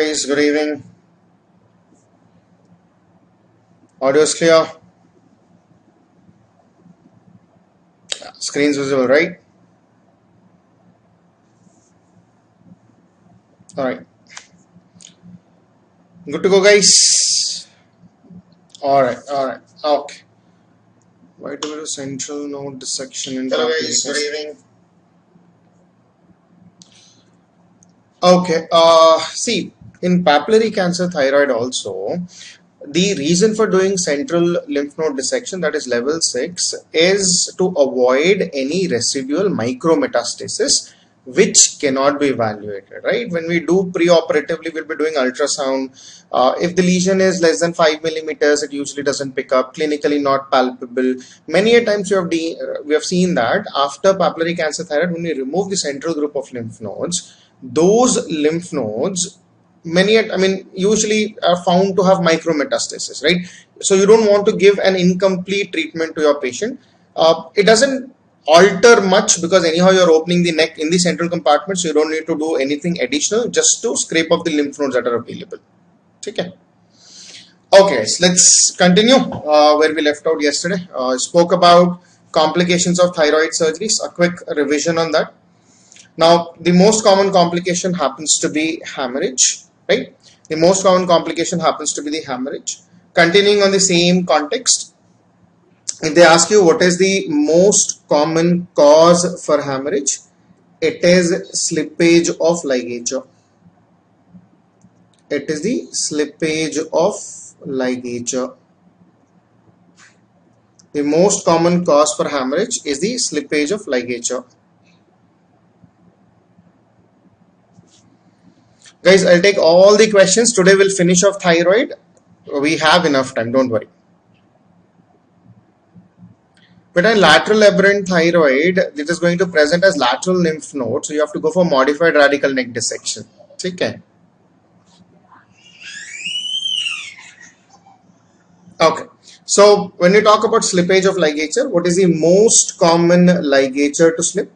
guys, good evening. Audio is clear. Screen's visible, right? Alright. Good to go, guys. Alright. Okay. Why do we do central node dissection in Hello guys, good evening. Okay. See, in papillary cancer thyroid also, the reason for doing central lymph node dissection, that is level 6, is to avoid any residual micrometastasis which cannot be evaluated, right? When we do pre-operatively, we'll be doing ultrasound. If the lesion is less than 5 millimeters, it usually doesn't pick up, clinically not palpable. Many a times we have seen that after papillary cancer thyroid, when we remove the central group of lymph nodes, those lymph nodes usually are found to have micrometastasis, right? So you don't want to give an incomplete treatment to your patient. It doesn't alter much because anyhow you're opening the neck in the central compartment, so you don't need to do anything additional, just to scrape off the lymph nodes that are available. Okay, so let's continue where we left out yesterday. Spoke about complications of thyroid surgeries. A quick revision on that. Now, the most common complication happens to be hemorrhage, right? The most common complication happens to be the hemorrhage. Continuing on the same context, if they ask you what is the most common cause for hemorrhage, it is slippage of ligature. It is the slippage of ligature. The most common cause for hemorrhage is the slippage of ligature. Guys, I'll take all the questions. Today we'll finish off thyroid. We have enough time, don't worry. But in lateral aberrant thyroid, it is going to present as lateral lymph node. So you have to go for modified radical neck dissection. Okay. Okay. So when we talk about slippage of ligature, what is the most common ligature to slip?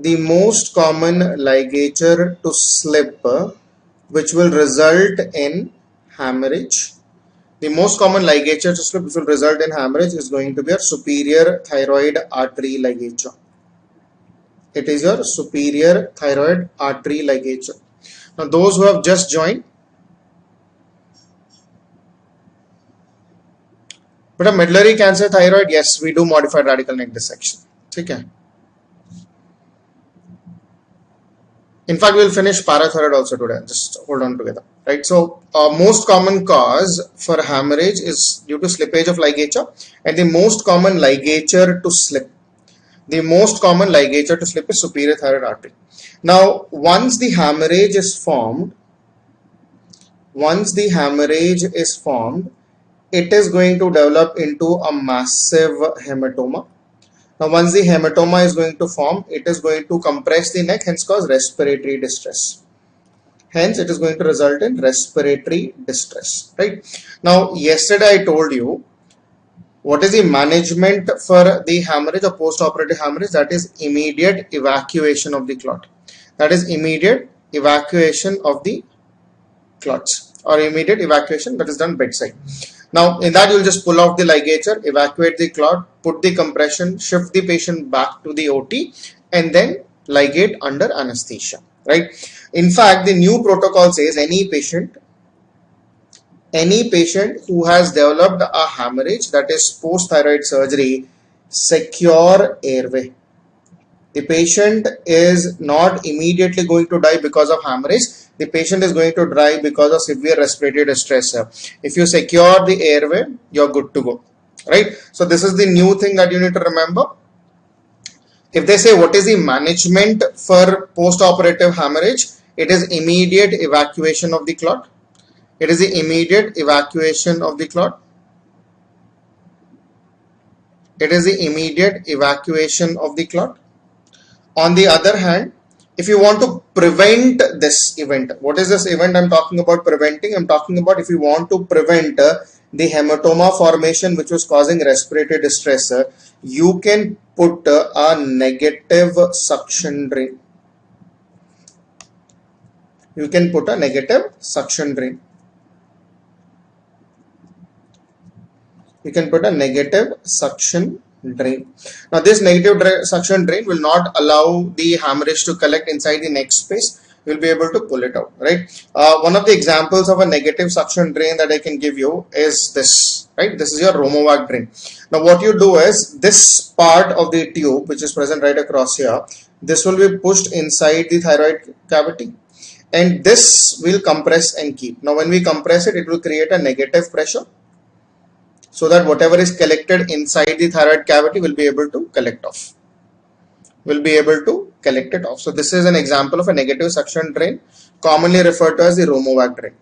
The most common ligature to slip which will result in hemorrhage. The most common ligature to slip which will result in hemorrhage is going to be your superior thyroid artery ligature. It is your superior thyroid artery ligature. Now those who have just joined, but a medullary cancer thyroid, yes, we do modified radical neck dissection. Okay. In fact, we'll finish parathyroid also today. Just hold on together, right? So, most common cause for hemorrhage is due to slippage of ligature, and the most common ligature to slip. The most common ligature to slip is superior thyroid artery. Now, once the hemorrhage is formed, it is going to develop into a massive hematoma. Now, once the hematoma is going to form, it is going to compress the neck, hence cause respiratory distress. Hence, it is going to result in respiratory distress, right? Now, yesterday I told you what is the management for the hemorrhage or post-operative hemorrhage. That is immediate evacuation of the clot. That is immediate evacuation of the clots, or immediate evacuation that is done bedside. Now, in that, you will just pull off the ligature, evacuate the clot, put the compression, shift the patient back to the OT, and then ligate under anesthesia, right? In fact, the new protocol says any patient who has developed a hemorrhage, that is post-thyroid surgery, secure airway. The patient is not immediately going to die because of hemorrhage. The patient is going to die because of severe respiratory distress. If you secure the airway, you're good to go, right? So this is the new thing that you need to remember. If they say what is the management for post-operative hemorrhage, it is immediate evacuation of the clot. It is the immediate evacuation of the clot. It is the immediate evacuation of the clot. On the other hand, if you want to prevent this event, what is this event I'm talking about preventing? I'm talking about if you want to prevent the hematoma formation which was causing respiratory distress, you can put a negative suction drain. you can put a negative suction drain. You can put a negative suction drain. Now this negative suction drain will not allow the hemorrhage to collect inside the neck space. You will be able to pull it out, right? One of the examples of a negative suction drain that I can give you is this, right? This is your ROMOVAC drain. Now what you do is, this part of the tube which is present right across here, this will be pushed inside the thyroid cavity, and this will compress and keep. Now when we compress it, it will create a negative pressure, so that whatever is collected inside the thyroid cavity will be able to collect off. So this is an example of a negative suction drain, commonly referred to as the ROMOVAC drain.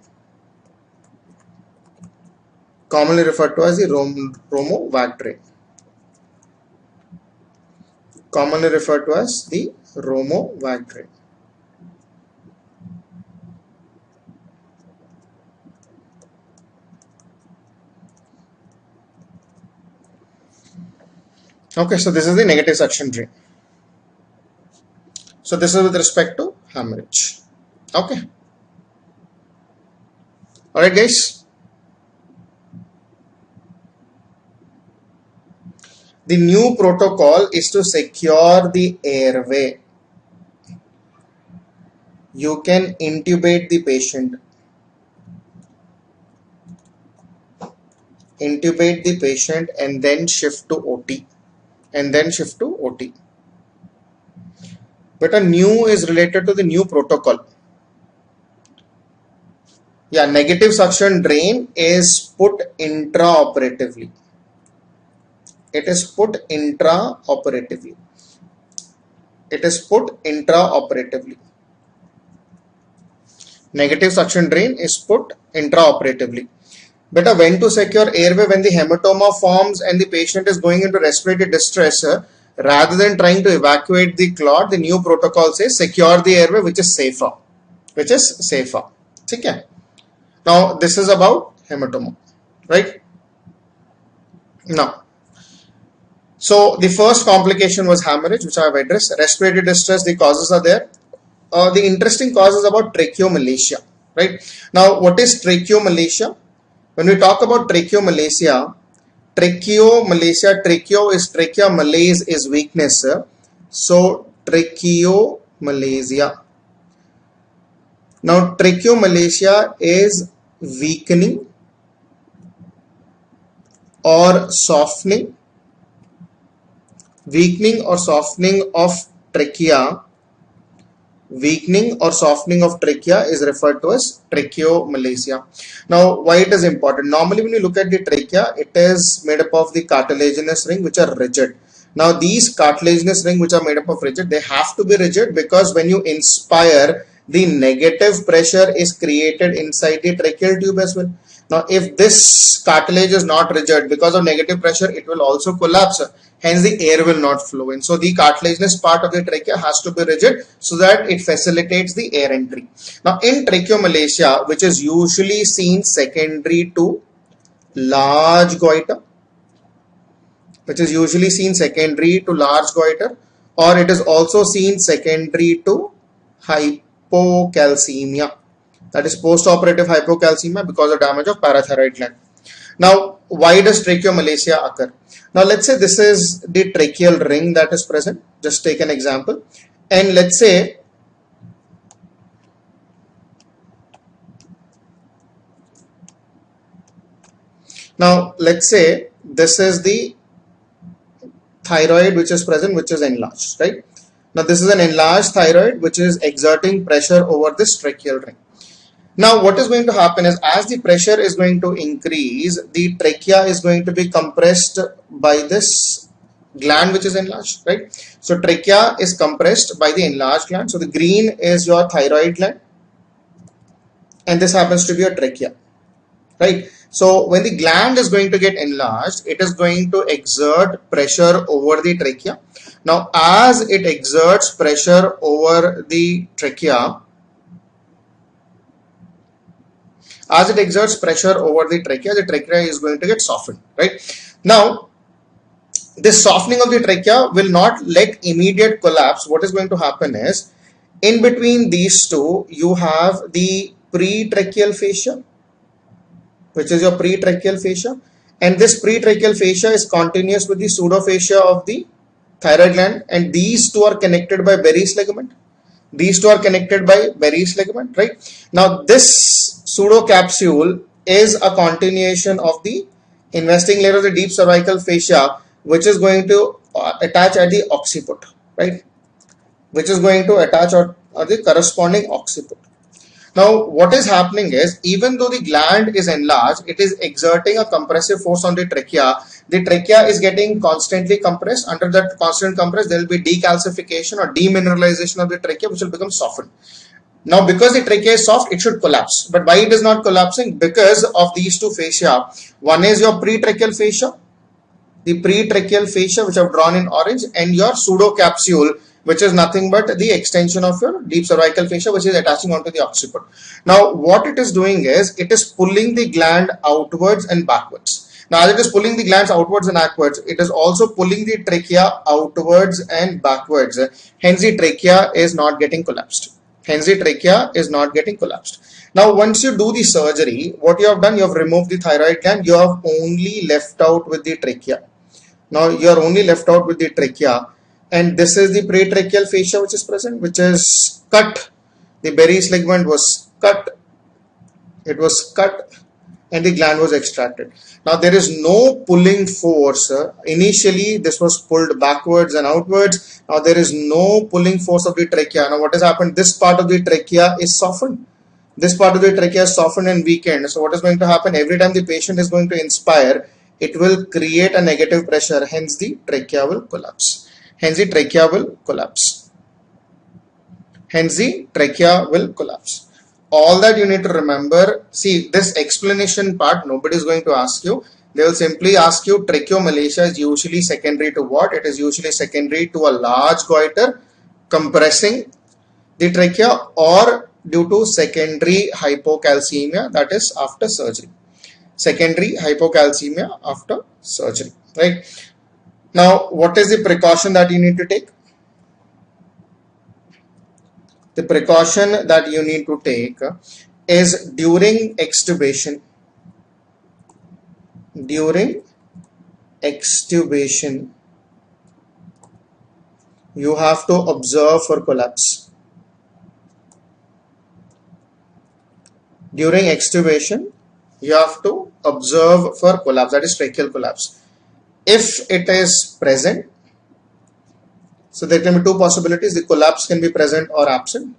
Okay, so this is the negative suction drain. So this is with respect to hemorrhage. Okay. Alright guys. The new protocol is to secure the airway. You can intubate the patient. And then shift to OT. But a new is related to the new protocol. Yeah, negative suction drain is put intraoperatively. Negative suction drain is put intraoperatively. Better when to secure airway? When the hematoma forms and the patient is going into respiratory distress, rather than trying to evacuate the clot, the new protocol says secure the airway, which is safer. Okay. Now this is about hematoma, right? Now, so the first complication was hemorrhage, which I have addressed. Respiratory distress, the causes are there. The interesting cause is about tracheomalacia, right? Now, what is tracheomalacia? When we talk about tracheomalacia, tracheo is trachea, malaise is weakness. So tracheomalacia. Now tracheomalacia is weakening or softening of trachea. Weakening or softening of trachea is referred to as tracheomalacia. Now, why it is important? Normally, when you look at the trachea, it is made up of the cartilaginous ring, which are rigid. Now, these cartilaginous ring, which are made up of rigid, they have to be rigid, because when you inspire, the negative pressure is created inside the tracheal tube as well. Now, if this cartilage is not rigid, because of negative pressure, it will also collapse. Hence, the air will not flow in. So, the cartilaginous part of the trachea has to be rigid so that it facilitates the air entry. Now, in tracheomalacia, which is usually seen secondary to large goiter, or it is also seen secondary to hypocalcemia. That is post-operative hypocalcemia because of damage of parathyroid gland. Now, why does tracheomalacia occur? Now, let's say this is the tracheal ring that is present. Just take an example. And let's say this is the thyroid which is present, which is enlarged, right? Now, this is an enlarged thyroid which is exerting pressure over this tracheal ring. Now, what is going to happen is, as the pressure is going to increase, the trachea is going to be compressed by this gland which is enlarged, right? So, trachea is compressed by the enlarged gland. So, the green is your thyroid gland, and this happens to be your trachea, right? So, when the gland is going to get enlarged, it is going to exert pressure over the trachea. Now, as it exerts pressure over the trachea, the trachea is going to get softened, right? Now, this softening of the trachea will not let immediate collapse. What is going to happen is, In between these two, you have the pretracheal fascia, which is your pretracheal fascia, and this pretracheal fascia is continuous with the pseudofascia of the thyroid gland, and these two are connected by Berry's ligament. These two are connected by Berry's ligament, right? Now, this pseudocapsule is a continuation of the investing layer of the deep cervical fascia, which is going to attach at the occiput, right? Which is going to attach at the corresponding occiput. Now, what is happening is, even though the gland is enlarged, it is exerting a compressive force on the trachea. The trachea is getting constantly compressed. Under that constant compress, there will be decalcification or demineralization of the trachea, which will become softened. Now, because the trachea is soft, it should collapse. But why it is not collapsing? Because of these two fascia. One is your pretracheal fascia, the pretracheal fascia, which I have drawn in orange, and your pseudocapsule, which is nothing but the extension of your deep cervical fascia, which is attaching onto the occiput. Now, what it is doing is, it is pulling the gland outwards and backwards. Now, as it is pulling the glands outwards and backwards, it is also pulling the trachea outwards and backwards. Hence, the trachea is not getting collapsed. Hence, the trachea is not getting collapsed. Now, once you do the surgery, what you have done, you have removed the thyroid gland, you have only left out with the trachea. Now, you are only left out with the trachea, and this is the pretracheal fascia which is present, which is cut. The Berry's ligament was cut, it was cut, and the gland was extracted. Now, there is no pulling force. Initially, this was pulled backwards and outwards. Now, there is no pulling force of the trachea. Now, what has happened? This part of the trachea is softened. This part of the trachea is softened and weakened. So, what is going to happen? Every time the patient is going to inspire, it will create a negative pressure. Hence, the trachea will collapse. Hence, the trachea will collapse. Hence, the trachea will collapse. All that you need to remember, see, this explanation part, nobody is going to ask you. They will simply ask you, tracheomalacia is usually secondary to what? It is usually secondary to a large goiter compressing the trachea, or due to secondary hypocalcemia, that is after surgery. Secondary hypocalcemia after surgery, right? Now, what is the precaution that you need to take? The precaution that you need to take is during extubation. During extubation, you have to observe for collapse. During extubation, you have to observe for collapse, that is tracheal collapse. If it is present, so there can be two possibilities, the collapse can be present or absent.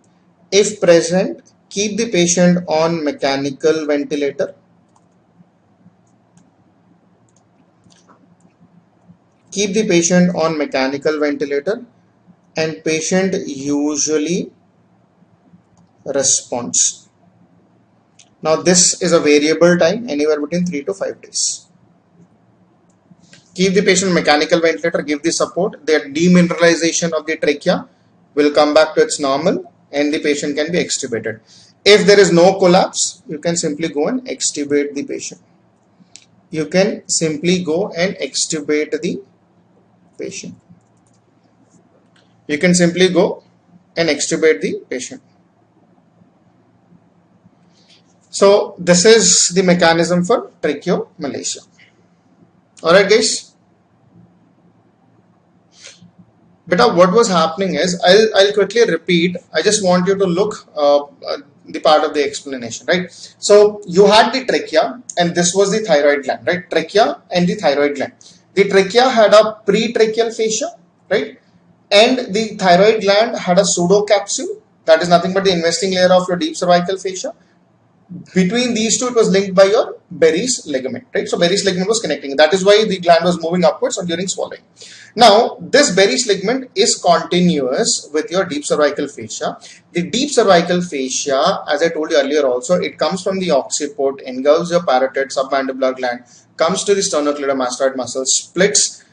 If present, keep the patient on mechanical ventilator. Keep the patient on mechanical ventilator, and patient usually responds. Now, this is a variable time, anywhere between 3 to 5 days. Keep the patient mechanical ventilator, give the support, the demineralization of the trachea will come back to its normal, and the patient can be extubated. If there is no collapse, you can simply go and extubate the patient. You can simply go and extubate the patient. You can simply go and extubate the patient. So, this is the mechanism for tracheomalacia. Alright, guys. Beta, what was happening is, I'll quickly repeat. I just want you to look the part of the explanation, right? So, you had the trachea, and this was the thyroid gland, right? Trachea and the thyroid gland. The trachea had a pretracheal fascia, right? And the thyroid gland had a pseudocapsule, that is nothing but the investing layer of your deep cervical fascia. Between these two, it was linked by your Berry's ligament, right? So, Berry's ligament was connecting. That is why the gland was moving upwards during swallowing. Now, this Berry's ligament is continuous with your deep cervical fascia. The deep cervical fascia, as I told you earlier also, it comes from the occiput, engulfs your parotid, submandibular gland, comes to the sternocleidomastoid muscle, splits,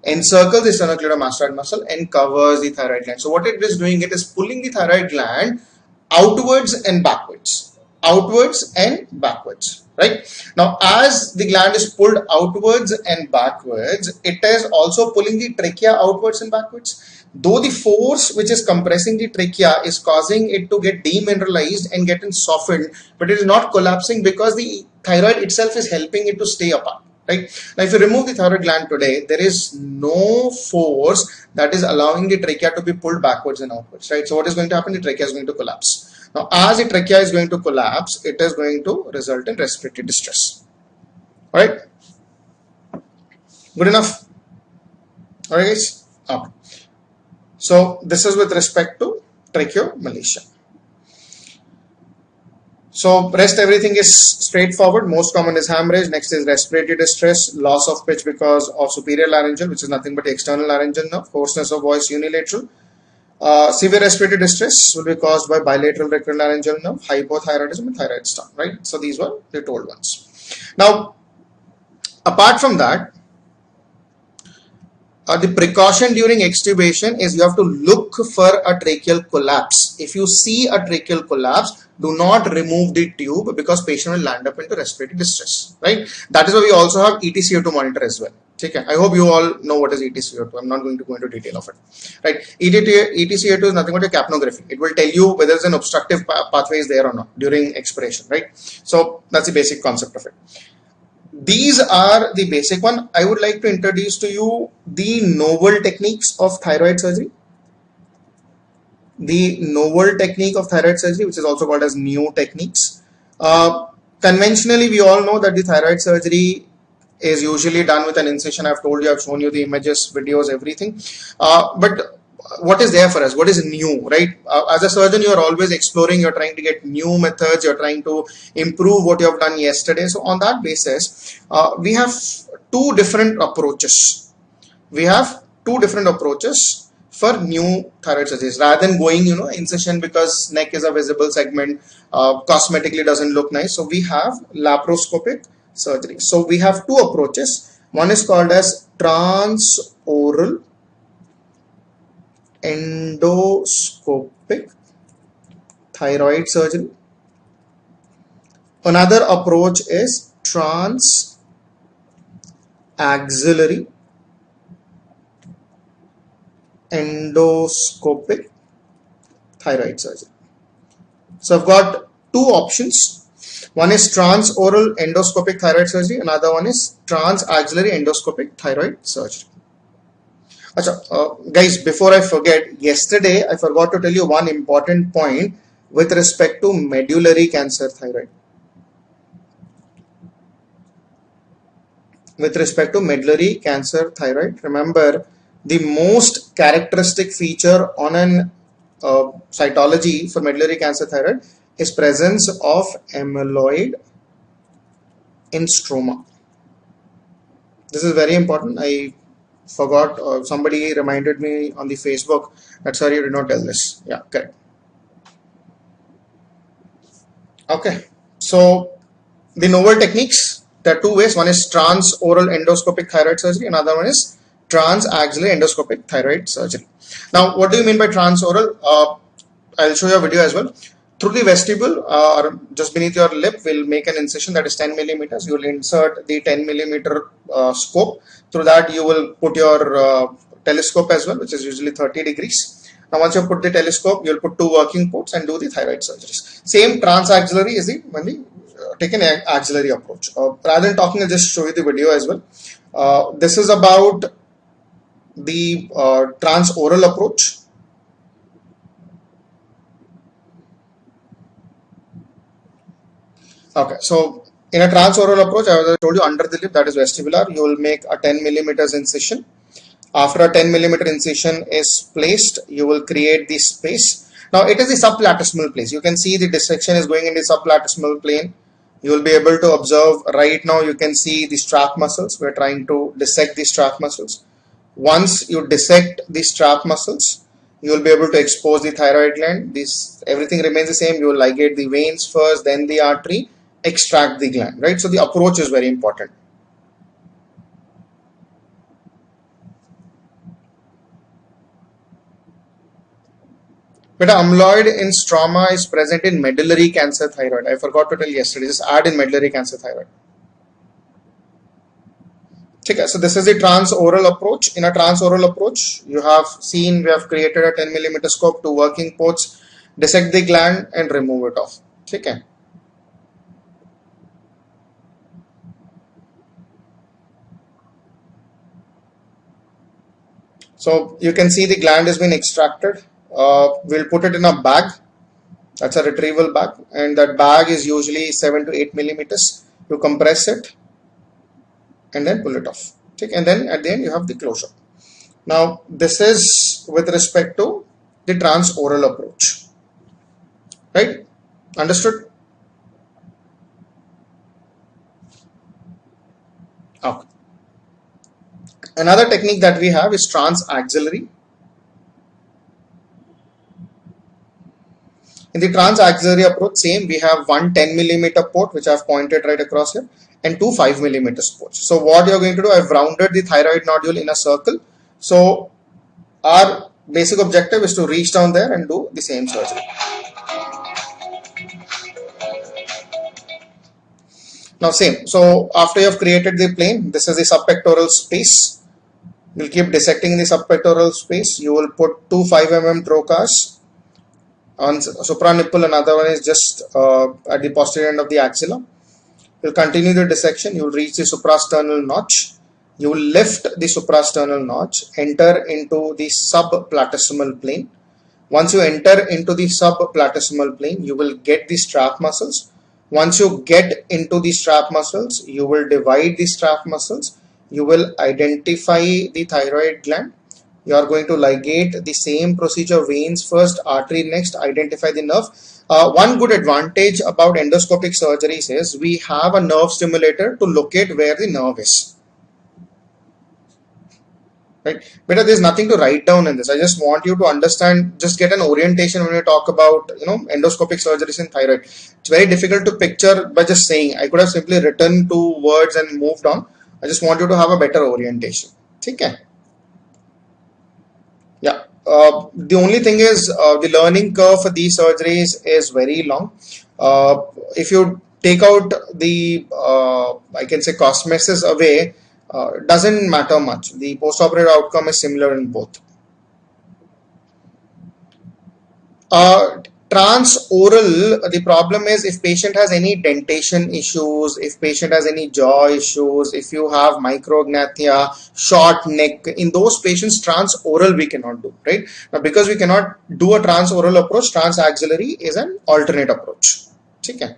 encircles the sternocleidomastoid muscle, and covers the thyroid gland. So, what it is doing, it is pulling the thyroid gland outwards and backwards. Outwards and backwards, right? Now, as the gland is pulled outwards and backwards, it is also pulling the trachea outwards and backwards. though the force which is compressing the trachea is causing it to get demineralized and getting softened, but it is not collapsing because the thyroid itself is helping it to stay apart. Right? Now, if you remove the thyroid gland today, there is no force that is allowing the trachea to be pulled backwards and outwards. Right? So what is going to happen? The trachea is going to collapse. Now, as the trachea is going to collapse, it is going to result in respiratory distress. All right? Good enough? All right, guys? Okay. So this is with respect to tracheomalacia. So rest everything is straightforward. Most common is hemorrhage. Next is respiratory distress, loss of pitch because of superior laryngeal, which is nothing but external laryngeal nerve, hoarseness of voice unilateral. Severe respiratory distress will be caused by bilateral recurrent laryngeal nerve, hypothyroidism, and thyroid storm. Right. So these were the told ones. Now, apart from that, the precaution during extubation is you have to look for a tracheal collapse. If you see a tracheal collapse, do not remove the tube because patient will land up into respiratory distress. Right? That is why we also have ETCO2 monitor as well. Okay. I hope you all know what is ETCO2. I'm not going to go into detail of it. Right? ETCO2 is nothing but a capnography. It will tell you whether an obstructive pathway is there or not during expiration. Right? So that's the basic concept of it. These are the basic one. I would like to introduce to you the novel techniques of thyroid surgery. The novel technique of thyroid surgery, which is also called as new techniques. Conventionally, we all know that the thyroid surgery is usually done with an incision. I've told you, I've shown you the images, videos, everything. But what is there for us? What is new, right? As a surgeon, you are always exploring, you're trying to get new methods, you're trying to improve what you have done yesterday. So on that basis, we have two different approaches. We have two different approaches for new thyroid surgeries. Rather than going, incision because neck is a visible segment, cosmetically doesn't look nice. So we have laparoscopic surgery. So we have two approaches. One is called as transoral endoscopic thyroid surgery. Another approach is transaxillary endoscopic thyroid surgery. So I've got two options. One is transoral endoscopic thyroid surgery. Another one is transaxillary endoscopic thyroid surgery. Guys, before I forget, yesterday I forgot to tell you one important point with respect to medullary cancer thyroid. With respect to medullary cancer thyroid, remember the most characteristic feature on an cytology for medullary cancer thyroid is presence of amyloid in stroma. This is very important. I forgot, somebody reminded me on the Facebook that sir, you did not tell this. Yeah, correct. Okay, so the novel techniques, there are two ways. One is transoral endoscopic thyroid surgery, another one is transaxillary endoscopic thyroid surgery. Now, what do you mean by transoral? I'll show you a video as well. Through the vestibule or just beneath your lip, we'll make an incision that is 10 millimeters. You will insert the 10 millimeter scope. Through that, you will put your telescope as well, which is usually 30 degrees. Now, once you put the telescope, you'll put two working ports and do the thyroid surgeries. Same transaxillary is when we take an axillary approach. Rather than talking, I'll just show you the video as well. This is about the transoral approach. Okay, so in a transoral approach, as I told you, under the lip, that is vestibular, you will make a 10 millimeters incision. After a 10 millimeter incision is placed, you will create the space. Now, it is the subplatysmal place. You can see the dissection is going in the subplatysmal plane. You will be able to observe right now, you can see the strap muscles. We're trying to dissect the strap muscles. Once you dissect the strap muscles, you will be able to expose the thyroid gland. Everything remains the same. You will ligate the veins first, then the artery, extract the gland, right? So the approach is very important. But amyloid in stroma is present in medullary cancer thyroid. I forgot to tell yesterday. Just add in medullary cancer thyroid. Okay, so this is the transoral approach. In a transoral approach, you have seen we have created a 10 millimeter scope, two working ports, dissect the gland and remove it off. Okay. So you can see the gland has been extracted. We'll put it in a bag. That's a retrieval bag, and that bag is usually 7 to 8 millimeters. You compress it and then pull it off. Okay, and then at the end you have the closure. Now this is with respect to the transoral approach, right? Understood? Okay. Another technique that we have is transaxillary. In the transaxillary approach, same, we have one 10 millimeter port, which I've pointed right across here, and two 5 millimeter ports. So what you're going to do, I've rounded the thyroid nodule in a circle. So our basic objective is to reach down there and do the same surgery. Now same, so after you have created the plane, this is the subpectoral space. You'll keep dissecting the subpectoral space. You will put two 5 mm trocars on supranipple, another one is just at the posterior end of the axilla. You'll continue the dissection. You'll reach the suprasternal notch. You will lift the suprasternal notch, enter into the subplatysmal plane. Once you enter into the subplatysmal plane, you will get the strap muscles. Once you get into the strap muscles, you will divide the strap muscles. You will identify the thyroid gland. You are going to ligate the same procedure, veins first, artery next, identify the nerve. One good advantage about endoscopic surgeries is we have a nerve stimulator to locate where the nerve is. Right? But there's nothing to write down in this. I just want you to understand, just get an orientation when we talk about endoscopic surgeries in thyroid. It's very difficult to picture by just saying. I could have simply written two words and moved on. I just want you to have a better orientation. Okay. Yeah. The only thing is the learning curve for these surgeries is very long. If you take out the I can say cosmesis away, doesn't matter much. The postoperative outcome is similar in both. Transoral, the problem is if patient has any dentation issues, if patient has any jaw issues, if you have micrognathia, short neck, in those patients transoral we cannot do, right? Now because we cannot do a transoral approach, transaxillary is an alternate approach. Okay.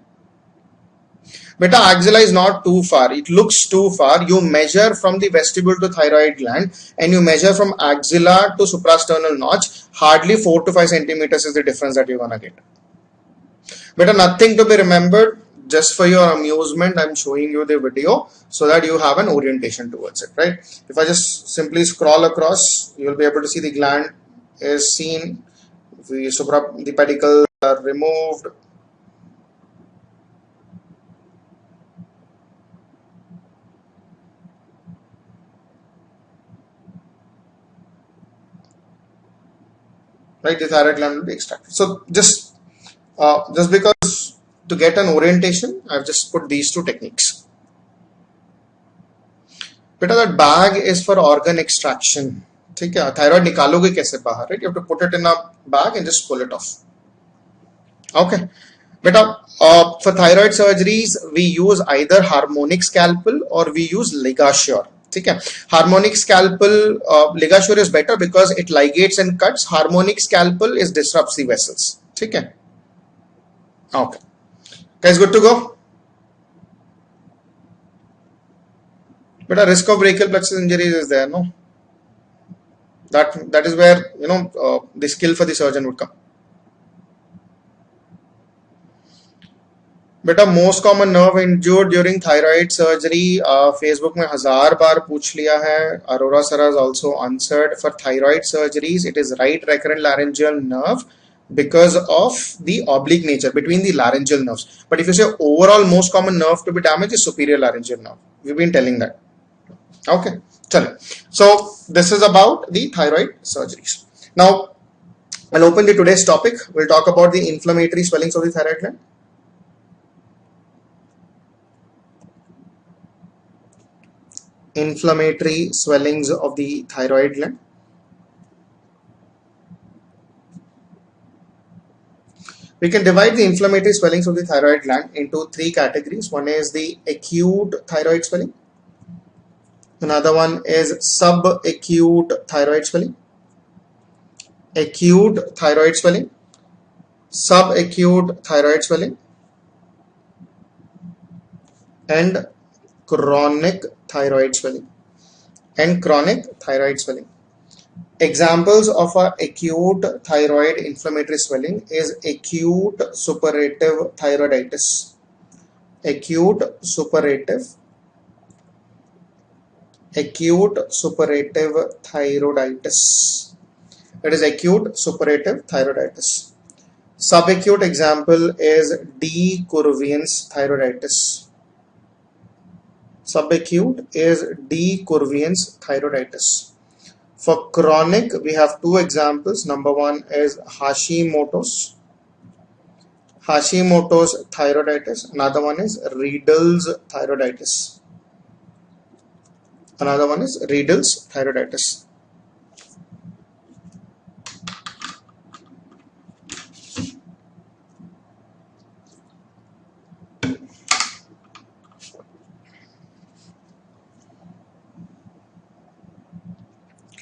Beta axilla is not too far. It looks too far. You measure from the vestibule to thyroid gland and you measure from axilla to suprasternal notch. Hardly 4 to 5 centimeters is the difference that you're going to get. Beta nothing to be remembered. Just for your amusement, I'm showing you the video so that you have an orientation towards it, right? If I just simply scroll across, you'll be able to see the gland is seen. The pedicles are removed. Right, the thyroid gland will be extracted. So just because to get an orientation, I've just put these two techniques. Beta, that bag is for organ extraction. Okay, thyroid nikaloge kaise bahar, right? You have to put it in a bag and just pull it off. Okay. Beta, for thyroid surgeries, we use either harmonic scalpel or we use ligature. Okay. Harmonic scalpel, ligature is better because it ligates and cuts. Harmonic scalpel is disrupts the vessels. Okay. Okay. Guys, good to go? But a risk of brachial plexus injuries is there, no? That is where the skill for the surgeon would come. बेटा most common nerve इंज्यूर्ड during thyroid surgery Facebook में 1000 बार पूछ लिया है. Arora sir has also answered. For thyroid surgeries it is right recurrent laryngeal nerve because of the oblique nature between the laryngeal nerves. But if you say overall most common nerve to be damaged is superior laryngeal nerve. We've been telling that. Okay, so this is about the thyroid surgeries. Now I'll open the today's topic. We'll talk about the inflammatory swellings of the thyroid gland. inflammatory swellings of the thyroid gland. We can divide the inflammatory swellings of the thyroid gland into three categories. One is the acute thyroid swelling. Another one is subacute thyroid swelling. Acute thyroid swelling, subacute thyroid swelling, and chronic thyroid swelling. Examples of a acute thyroid inflammatory swelling is acute suppurative thyroiditis. Acute suppurative thyroiditis. It is acute suppurative thyroiditis. Subacute example is D. curvens thyroiditis. Subacute is D. curvens thyroiditis. For chronic, we have two examples. Number one is Hashimoto's thyroiditis. Another one is Riedel's thyroiditis.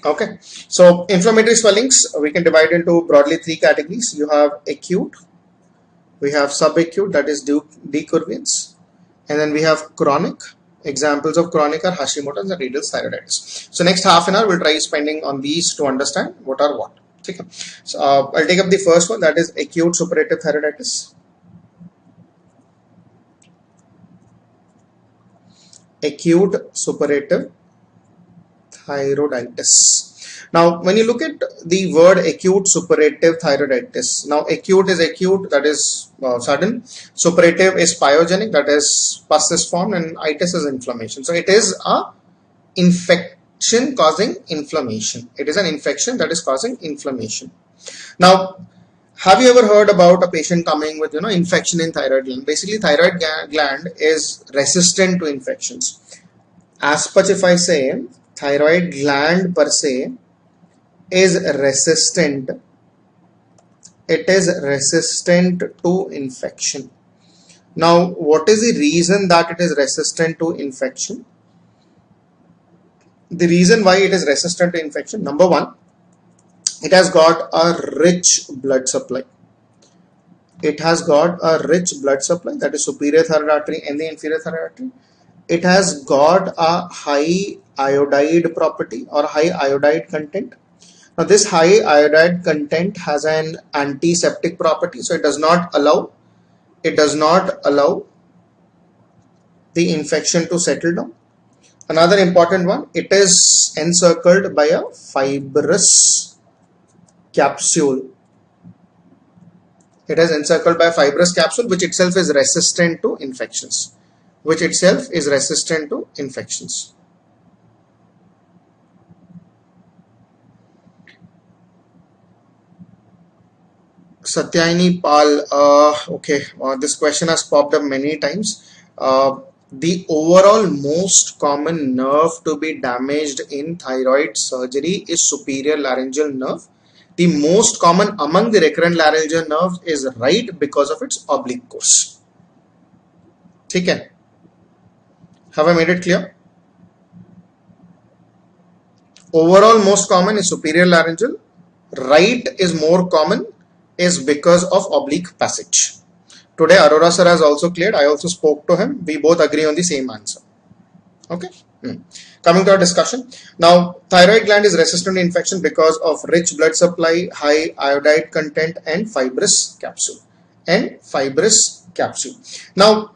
Okay, so inflammatory swellings we can divide into broadly three categories. You have acute, we have subacute, that is D. curvens, and then we have chronic. Examples of chronic are Hashimoto's and Riedel's thyroiditis. So next half an hour we'll try spending on these to understand what are what. Okay. So I'll take up the first one, that is acute suppurative thyroiditis. Acute suppurative thyroiditis. Now, when you look at the word acute suppurative thyroiditis, now acute is acute, that is sudden. Suppurative is pyogenic, that is pus is formed, and itis is inflammation. So it is a infection causing inflammation. It is an infection that is causing inflammation. Now, have you ever heard about a patient coming with infection in thyroid gland? Basically, thyroid gland is resistant to infections. As such, if I say thyroid gland per se is resistant, it is resistant to infection. Now, what is the reason that it is resistant to infection? The reason why it is resistant to infection, number one, it has got a rich blood supply. It has got a rich blood supply, that is superior thyroid artery and the inferior thyroid artery. It has got a high iodide property or high iodide content. Now this high iodide content has an antiseptic property, so it does not allow the infection to settle down. Another important one, it is encircled by a fibrous capsule. It is encircled by a fibrous capsule, which itself is resistant to infections. Satyayani Pal, okay, this question has popped up many times. The overall most common nerve to be damaged in thyroid surgery is superior laryngeal nerve. The most common among the recurrent laryngeal nerves is right because of its oblique course. Okay. Have I made it clear? Overall most common is superior laryngeal. Right is more common is because of oblique passage. Today Arora sir has also cleared. I also spoke to him. We both agree on the same answer. Okay. Coming to our discussion. Now, thyroid gland is resistant to infection because of rich blood supply, high iodide content, and fibrous capsule. Now,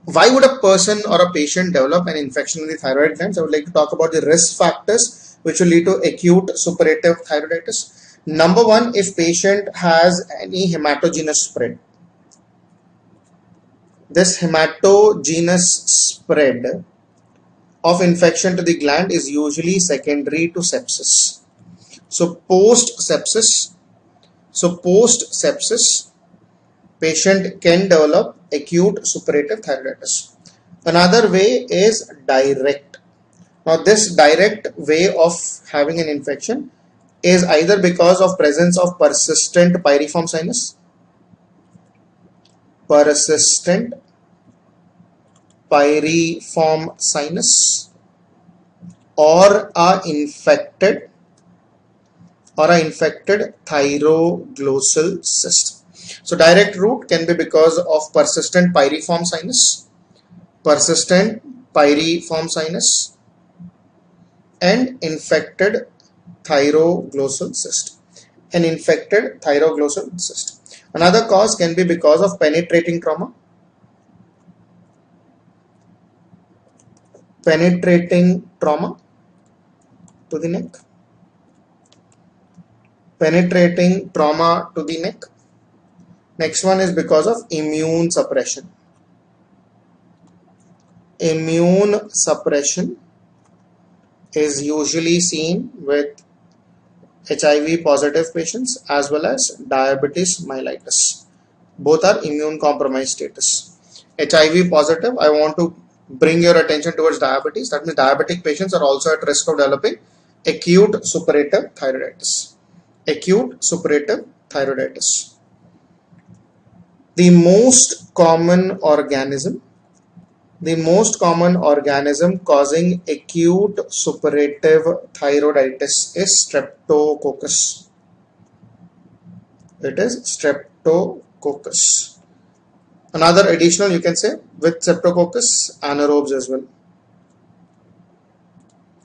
why would a person or a patient develop an infection in the thyroid glands? I would like to talk about the risk factors which will lead to acute suppurative thyroiditis. Number one, if patient has any hematogenous spread. This hematogenous spread of infection to the gland is usually secondary to sepsis. So post sepsis, patient can develop acute suppurative thyroiditis. Another way is direct. Now this direct way of having an infection is either because of presence of persistent pyriform sinus, persistent pyriform sinus, or a infected thyroglossal cyst. So direct route can be because of persistent pyriform sinus, and infected thyroglossal cyst. Another cause can be because of penetrating trauma, to the neck. Next one is because of immune suppression. Immune suppression is usually seen with HIV positive patients as well as diabetes mellitus. Both are immune compromised status. HIV positive, I want to bring your attention towards diabetes. That means diabetic patients are also at risk of developing acute suppurative thyroiditis. The most common organism causing acute suppurative thyroiditis is streptococcus. It is streptococcus. Another additional, you can say, with streptococcus, anaerobes as well.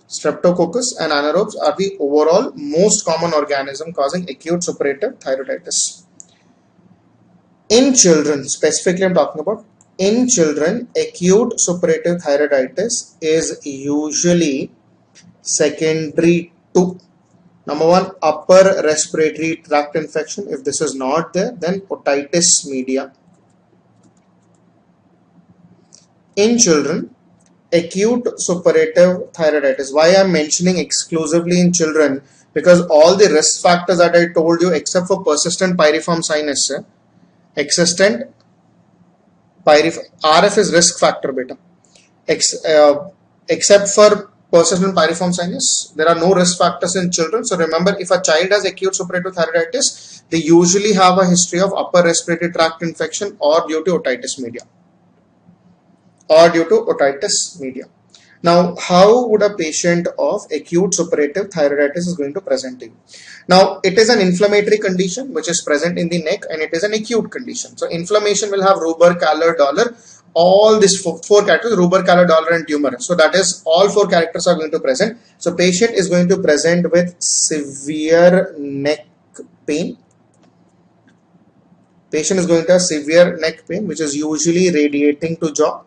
Streptococcus and anaerobes are the overall most common organism causing acute suppurative thyroiditis. In children, specifically I'm talking about, in children, acute suppurative thyroiditis is usually secondary to number one, upper respiratory tract infection. If this is not there, then otitis media. In children, acute suppurative thyroiditis. Why I am mentioning exclusively in children? Because all the risk factors that I told you, except for persistent pyriform sinus, RF is risk factor beta. Except for persistent pyriform sinus, there are no risk factors in children. So remember, if a child has acute suppurative thyroiditis, they usually have a history of upper respiratory tract infection or due to otitis media. Now, how would a patient of acute suppurative thyroiditis is going to present to you? Now, it is an inflammatory condition which is present in the neck, and it is an acute condition. So, inflammation will have rubor, calor, dolor. All these four characters, rubor, calor, dolor, and tumor. So, that is all four characters are going to present. So, patient is going to present with severe neck pain. Patient is going to have severe neck pain, which is usually radiating to jaw.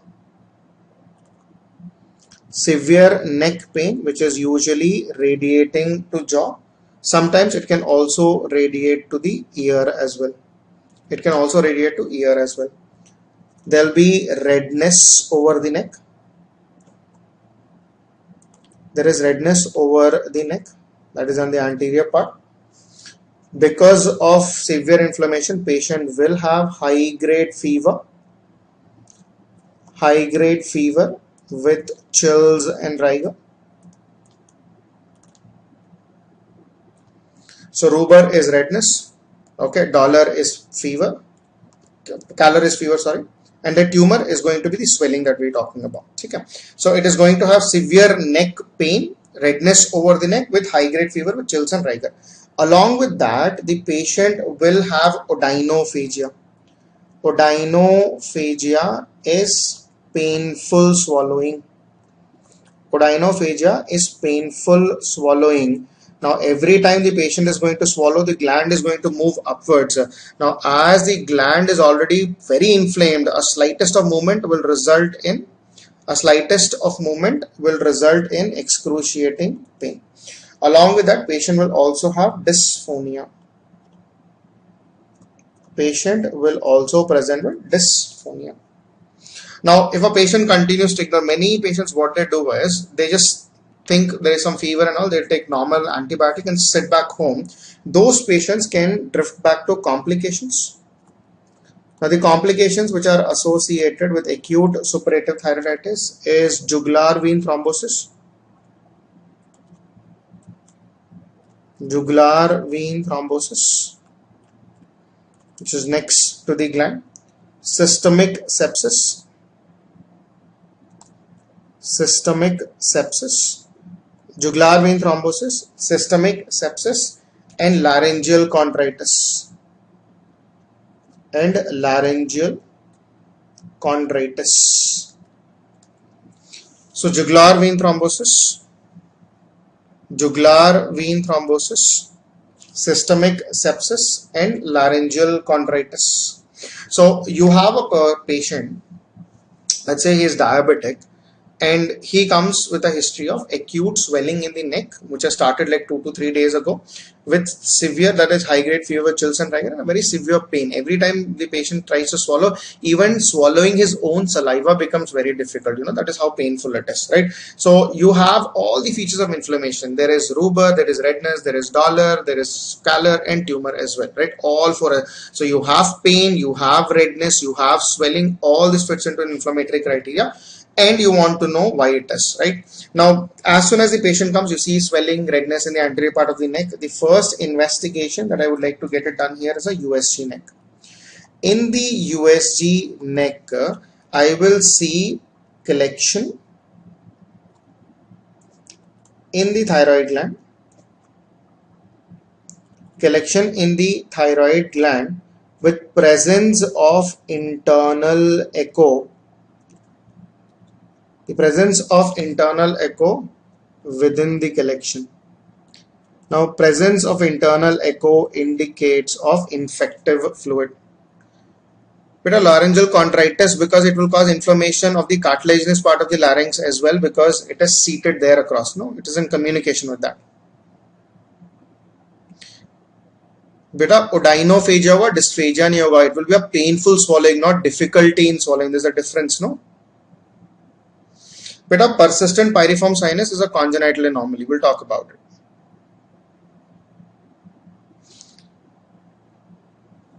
Severe neck pain, which is usually radiating to jaw. Sometimes it can also radiate to the ear as well. There will be redness over the neck. There is redness over the neck, that is on the anterior part. Because of severe inflammation, patient will have high-grade fever with chills and rigor. So rubor is redness, okay, dolor is fever, calor is fever, sorry, and the tumor is going to be the swelling that we're talking about. Okay. So it is going to have severe neck pain, redness over the neck with high-grade fever with chills and rigor. Along with that, the patient will have odynophagia. Odynophagia is painful swallowing. Now, every time the patient is going to swallow, the gland is going to move upwards. Now, as the gland is already very inflamed, a slightest of movement will result in excruciating pain. Along with that, patient will also have dysphonia. Now, if a patient continues to ignore, many patients, what they do is they just think there is some fever and all, they take normal antibiotic and sit back home. Those patients can drift back to complications. Now, the complications which are associated with acute suppurative thyroiditis is jugular vein thrombosis, jugular vein thrombosis, which is next to the gland, systemic sepsis, jugular vein thrombosis, systemic sepsis, and laryngeal chondritis. So jugular vein thrombosis, systemic sepsis, and laryngeal chondritis. So you have a patient, let's say he is diabetic, and he comes with a history of acute swelling in the neck, which has started like 2 to 3 days ago, with severe, that is high grade fever, chills and rigor, and a very severe pain. Every time the patient tries to swallow, even swallowing his own saliva becomes very difficult. That is how painful it is, right? So you have all the features of inflammation. There is rubor, there is redness, there is dolor, there is scalar and tumor as well, right? All for so you have pain, you have redness, you have swelling. All this fits into an inflammatory criteria, and you want to know why it is, right? Now, as soon as the patient comes, you see swelling, redness in the anterior part of the neck. The first investigation that I would like to get it done here is a USG neck. In the USG neck, I will see collection in the thyroid gland, with presence of internal echo. The presence of internal echo within the collection. Now, presence of internal echo indicates of infective fluid. Beta laryngeal chondritis, because it will cause inflammation of the cartilaginous part of the larynx as well, because it is seated there across. No, it is in communication with that. Beta odynophagia or dysphagia neoga, it will be a painful swallowing, not difficulty in swallowing. There's a difference, no? Beta persistent pyriform sinus is a congenital anomaly. We'll talk about it.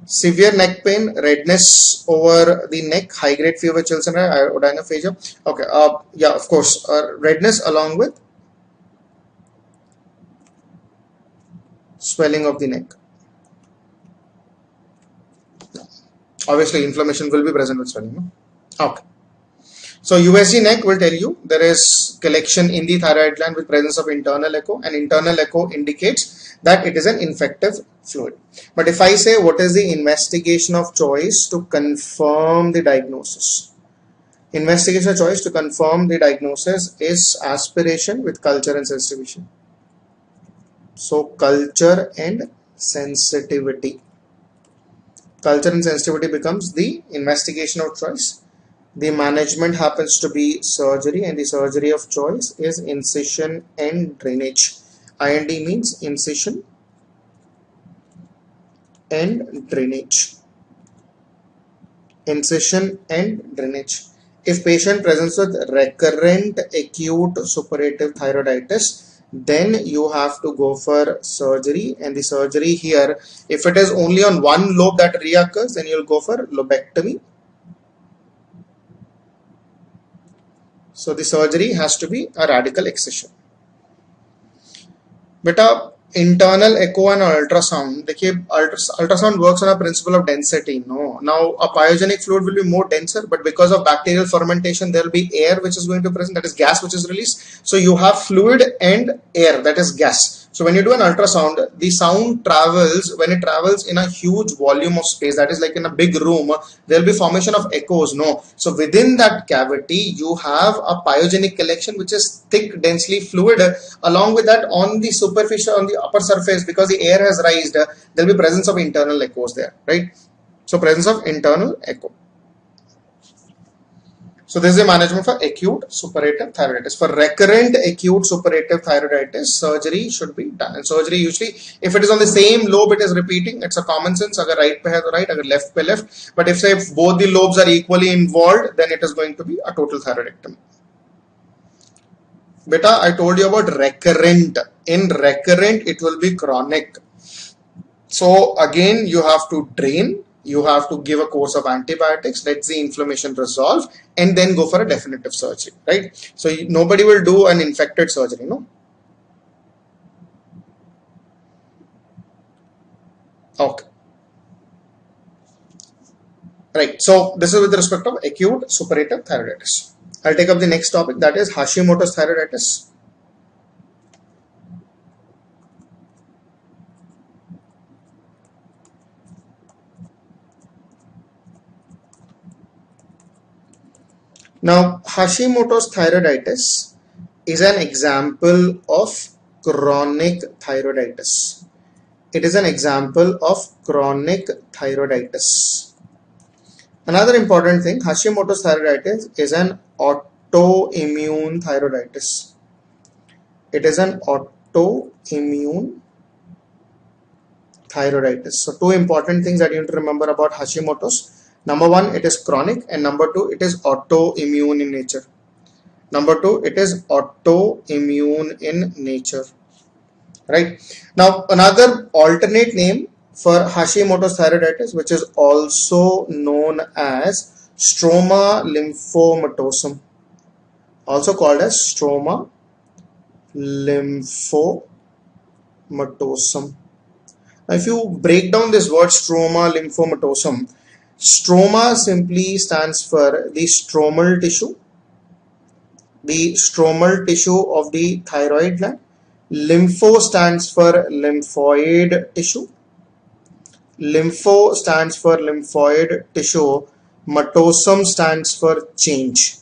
Severe neck pain, redness over the neck, high grade fever, chills and odynophagia. Okay, yeah, of course, redness along with swelling of the neck. Obviously, inflammation will be present with swelling. No? Okay. So USG neck will tell you there is collection in the thyroid gland with presence of internal echo, and internal echo indicates that it is an infective fluid. But if I say what is the investigation of choice to confirm the diagnosis? Investigation of choice to confirm the diagnosis is aspiration with culture and sensitivity. So culture and sensitivity. Culture and sensitivity becomes the investigation of choice. The management happens to be surgery, and the surgery of choice is incision and drainage. IND means incision and drainage. Incision and drainage. If patient presents with recurrent acute suppurative thyroiditis, then you have to go for surgery, and the surgery here, if it is only on one lobe that reoccurs, then you'll go for lobectomy. So the surgery has to be a radical excision. Beta internal echo and ultrasound. Ultrasound works on a principle of density. No, now a pyogenic fluid will be more denser, but because of bacterial fermentation, there will be air which is going to present, that is gas which is released. So you have fluid and air, that is gas. So when you do an ultrasound, the sound travels, when it travels in a huge volume of space, that is like in a big room, there will be formation of echoes. No, so within that cavity, you have a pyogenic collection which is thick, densely fluid. Along with that, on the superficial, on the upper surface, because the air has raised, there will be presence of internal echoes there, right? So presence of internal echo. So this is a management for acute suppurative thyroiditis. For recurrent acute suppurative thyroiditis, surgery should be done. And surgery usually, if it is on the same lobe, it is repeating. It's a common sense. Agar right pe hai to right, agar left pe left. But if say if both the lobes are equally involved, then it is going to be a total thyroidectomy. Beta, I told you about recurrent. In recurrent, it will be chronic. So again, you have to drain. You have to give a course of antibiotics, let the inflammation resolve, and then go for a definitive surgery, right? So nobody will do an infected surgery, no? Okay. Right. So this is with respect of acute suppurative thyroiditis. I'll take up the next topic, that is Hashimoto's thyroiditis. Now, Hashimoto's thyroiditis is an example of chronic thyroiditis. It is an example of chronic thyroiditis. Another important thing, Hashimoto's thyroiditis is an autoimmune thyroiditis. It is an autoimmune thyroiditis. So two important things that you need to remember about Hashimoto's. Number one, it is chronic, and number two, it is autoimmune in nature. Number two, it is autoimmune in nature. Right. Now, another alternate name for Hashimoto's thyroiditis, which is also known as stroma lymphomatosum, also called as stroma lymphomatosum. Now, if you break down this word stroma lymphomatosum, stroma simply stands for the stromal tissue of the thyroid gland. Lympho stands for lymphoid tissue. Lympho stands for lymphoid tissue. Matosum stands for change.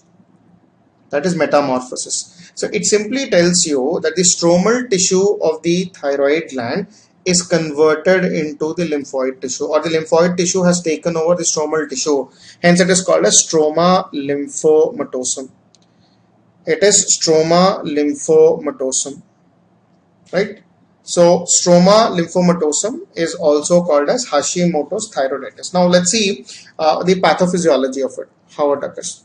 That is metamorphosis. So it simply tells you that the stromal tissue of the thyroid gland is converted into the lymphoid tissue, or the lymphoid tissue has taken over the stromal tissue. Hence it is called as stroma lymphomatosum. It is stroma lymphomatosum. Right? So stroma lymphomatosum is also called as Hashimoto's thyroiditis. Now let's see the pathophysiology of it, how it occurs.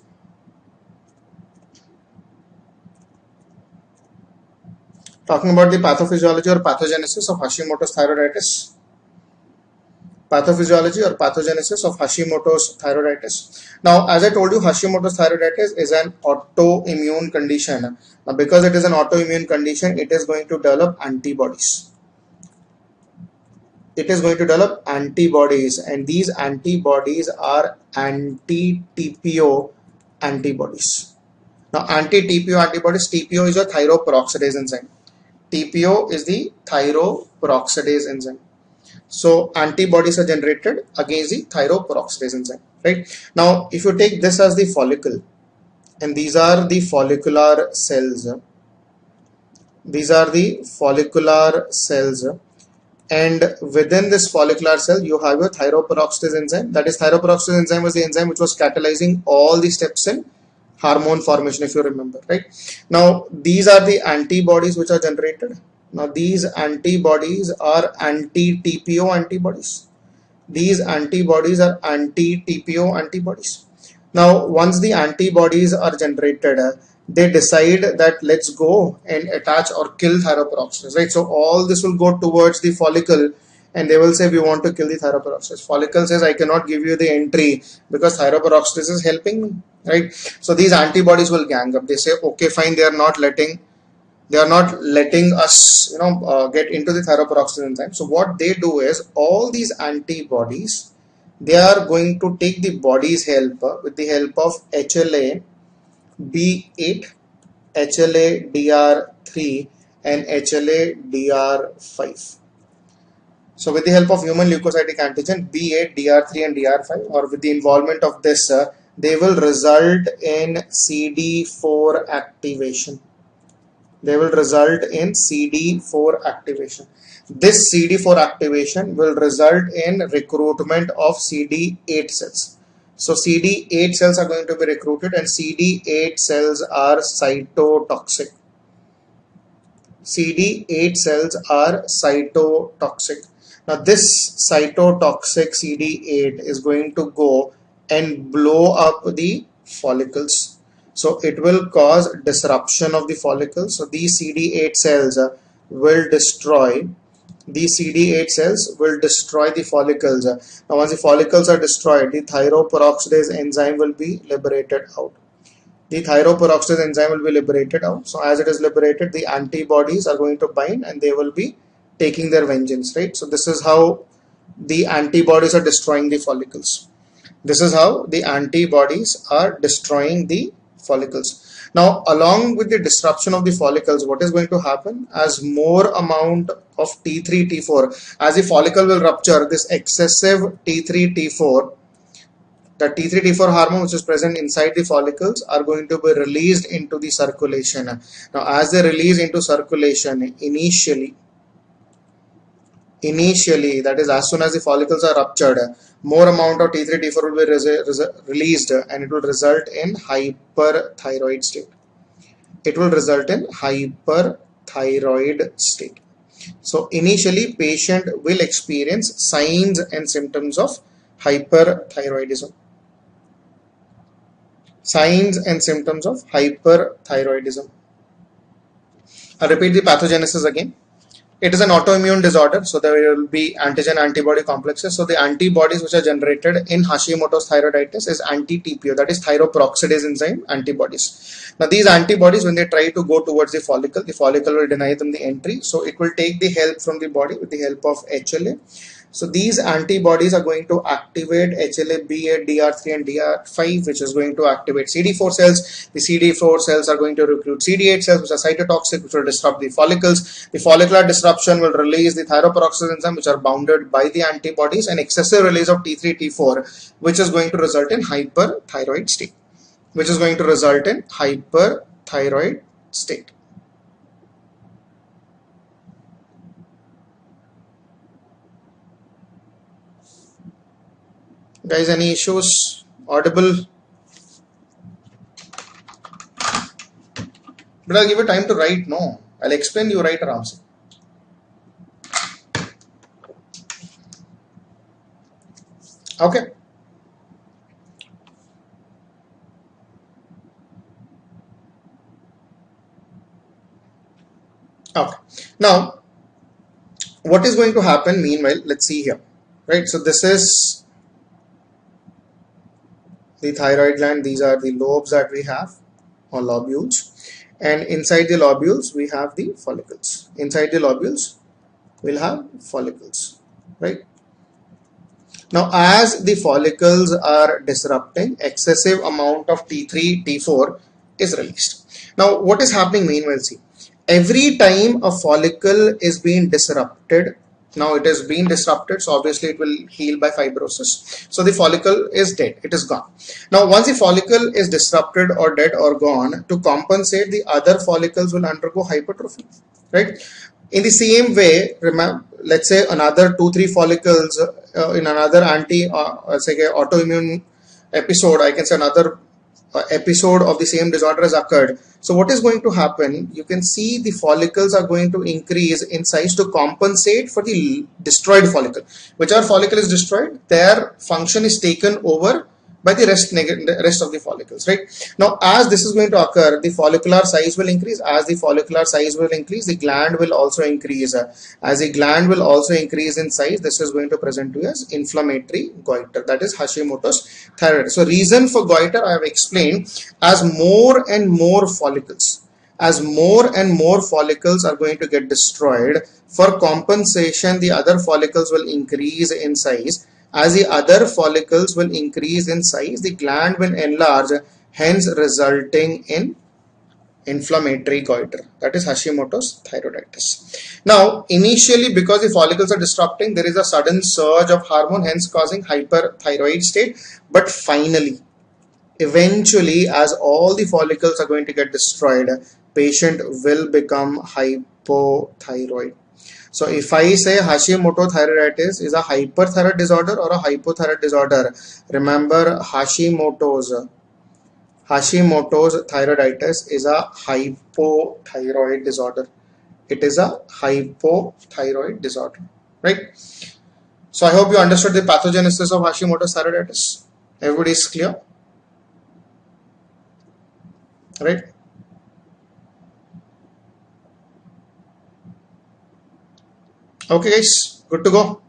Talking about the pathophysiology or pathogenesis of Hashimoto's thyroiditis. Pathophysiology or pathogenesis of Hashimoto's thyroiditis. Now, as I told you, Hashimoto's thyroiditis is an autoimmune condition. Now, because it is an autoimmune condition, it is going to develop antibodies. It is going to develop antibodies, and these antibodies are anti-TPO antibodies. Now, anti-TPO antibodies, TPO is a thyroperoxidase enzyme. TPO is the thyroperoxidase enzyme. So antibodies are generated against the thyroperoxidase enzyme. Right? Now, if you take this as the follicle, and these are the follicular cells. These are the follicular cells. And within this follicular cell, you have a thyroperoxidase enzyme. That is, thyroperoxidase enzyme was the enzyme which was catalyzing all the steps in hormone formation, if you remember, right? Now, these are the antibodies which are generated. Now, these antibodies are anti-TPO antibodies. These antibodies are anti-TPO antibodies. Now, once the antibodies are generated, they decide that let's go and attach or kill thyroperoxidase, right? So all this will go towards the follicle, and they will say we want to kill the thyroperoxidase. Follicle says I cannot give you the entry because thyroperoxidase is helping me, right? So these antibodies will gang up. They say okay, fine, they are not letting us get into the thyroperoxidase enzyme. So what they do is, all these antibodies, they are going to take the body's help with the help of HLA B8, HLA DR3 and HLA DR5. So with the help of human leukocytic antigen B8, DR3 and DR5, or with the involvement of this, they will result in CD4 activation. They will result in CD4 activation. This CD4 activation will result in recruitment of CD8 cells. So CD8 cells are going to be recruited, and CD8 cells are cytotoxic. CD8 cells are cytotoxic. Now this cytotoxic CD8 is going to go and blow up the follicles. So it will cause disruption of the follicles. So these CD8 cells will destroy the follicles. Now once the follicles are destroyed, the thyroperoxidase enzyme will be liberated out. So as it is liberated, the antibodies are going to bind and they will be taking their vengeance, right? So this is how the antibodies are destroying the follicles. This is how the antibodies are destroying the follicles. Now, along with the disruption of the follicles, what is going to happen? As more amount of T3, T4, as the follicle will rupture, this excessive T3, T4, the T3, T4 hormone which is present inside the follicles are going to be released into the circulation. Now, as they release into circulation, initially, that is as soon as the follicles are ruptured, more amount of T3, T4 will be released and it will result in hyperthyroid state. It will result in hyperthyroid state. So initially patient will experience signs and symptoms of hyperthyroidism. Signs and symptoms of hyperthyroidism. I'll repeat the pathogenesis again. It is an autoimmune disorder, so there will be antigen-antibody complexes. So the antibodies which are generated in Hashimoto's thyroiditis is anti-TPO, that is thyroperoxidase enzyme antibodies. Now these antibodies, when they try to go towards the follicle will deny them the entry. So it will take the help from the body with the help of HLA. So these antibodies are going to activate HLA-B8, DR3 and DR5, which is going to activate CD4 cells. The CD4 cells are going to recruit CD8 cells, which are cytotoxic, which will disrupt the follicles. The follicular disruption will release the thyroperoxidase enzyme, which are bounded by the antibodies, and excessive release of T3, T4, which is going to result in hyperthyroid state. Guys, any issues? Audible? But I'll give you time to write. No, I'll explain, you write around. Okay. Okay. Now, what is going to happen meanwhile? Let's see here. Right. So this is the thyroid gland. These are the lobes that we have, or lobules, and inside the lobules we have the follicles. Inside the lobules we'll have follicles, right? Now as the follicles are disrupting, excessive amount of T3, T4 is released. Now what is happening meanwhile? See, every time a follicle is being disrupted, now it is being disrupted, so obviously it will heal by fibrosis. So the follicle is dead, it is gone. Now once the follicle is disrupted or dead or gone, to compensate, the other follicles will undergo hypertrophy, right? In the same way, remember, let's say another 2-3 follicles in another autoimmune episode, I can say another episode of the same disorder has occurred. So what is going to happen? You can see the follicles are going to increase in size to compensate for the destroyed follicle. Whichever follicle is destroyed, their function is taken over by the rest of the follicles, right? Now as this is going to occur, the follicular size will increase. As the follicular size will increase, the gland will also increase. As the gland will also increase in size, this is going to present to us inflammatory goiter, that is Hashimoto's thyroid. So reason for goiter I have explained. As more and more follicles are going to get destroyed, for compensation the other follicles will increase in size. As the other follicles will increase in size, the gland will enlarge, hence resulting in inflammatory goiter, that is Hashimoto's thyroiditis. Now initially, because the follicles are disrupting, there is a sudden surge of hormone, hence causing hyperthyroid state. But finally, eventually, as all the follicles are going to get destroyed, patient will become hypothyroid. So if I say Hashimoto thyroiditis is a hyperthyroid disorder or a hypothyroid disorder, remember Hashimoto's thyroiditis is a hypothyroid disorder. It is a hypothyroid disorder, right? So I hope you understood the pathogenesis of Hashimoto's thyroiditis. Everybody is clear, right? Okay guys, good to go.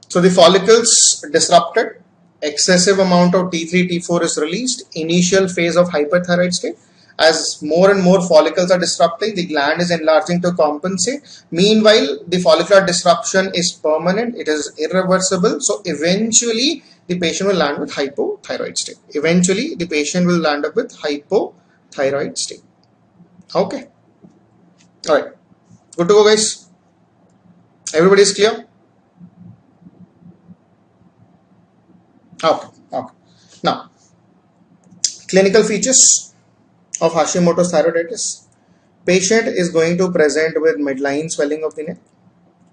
So the follicles disrupted, excessive amount of T3, T4 is released, initial phase of hyperthyroid state. As more and more follicles are disrupting, the gland is enlarging to compensate. Meanwhile, the follicular disruption is permanent, it is irreversible. So eventually the patient will land with hypothyroid state. Eventually the patient will land up with hypothyroid state. Okay. Alright. Good to go, guys. Everybody is clear? Okay. Okay. Now, clinical features of Hashimoto's thyroiditis. Patient is going to present with midline swelling of the neck.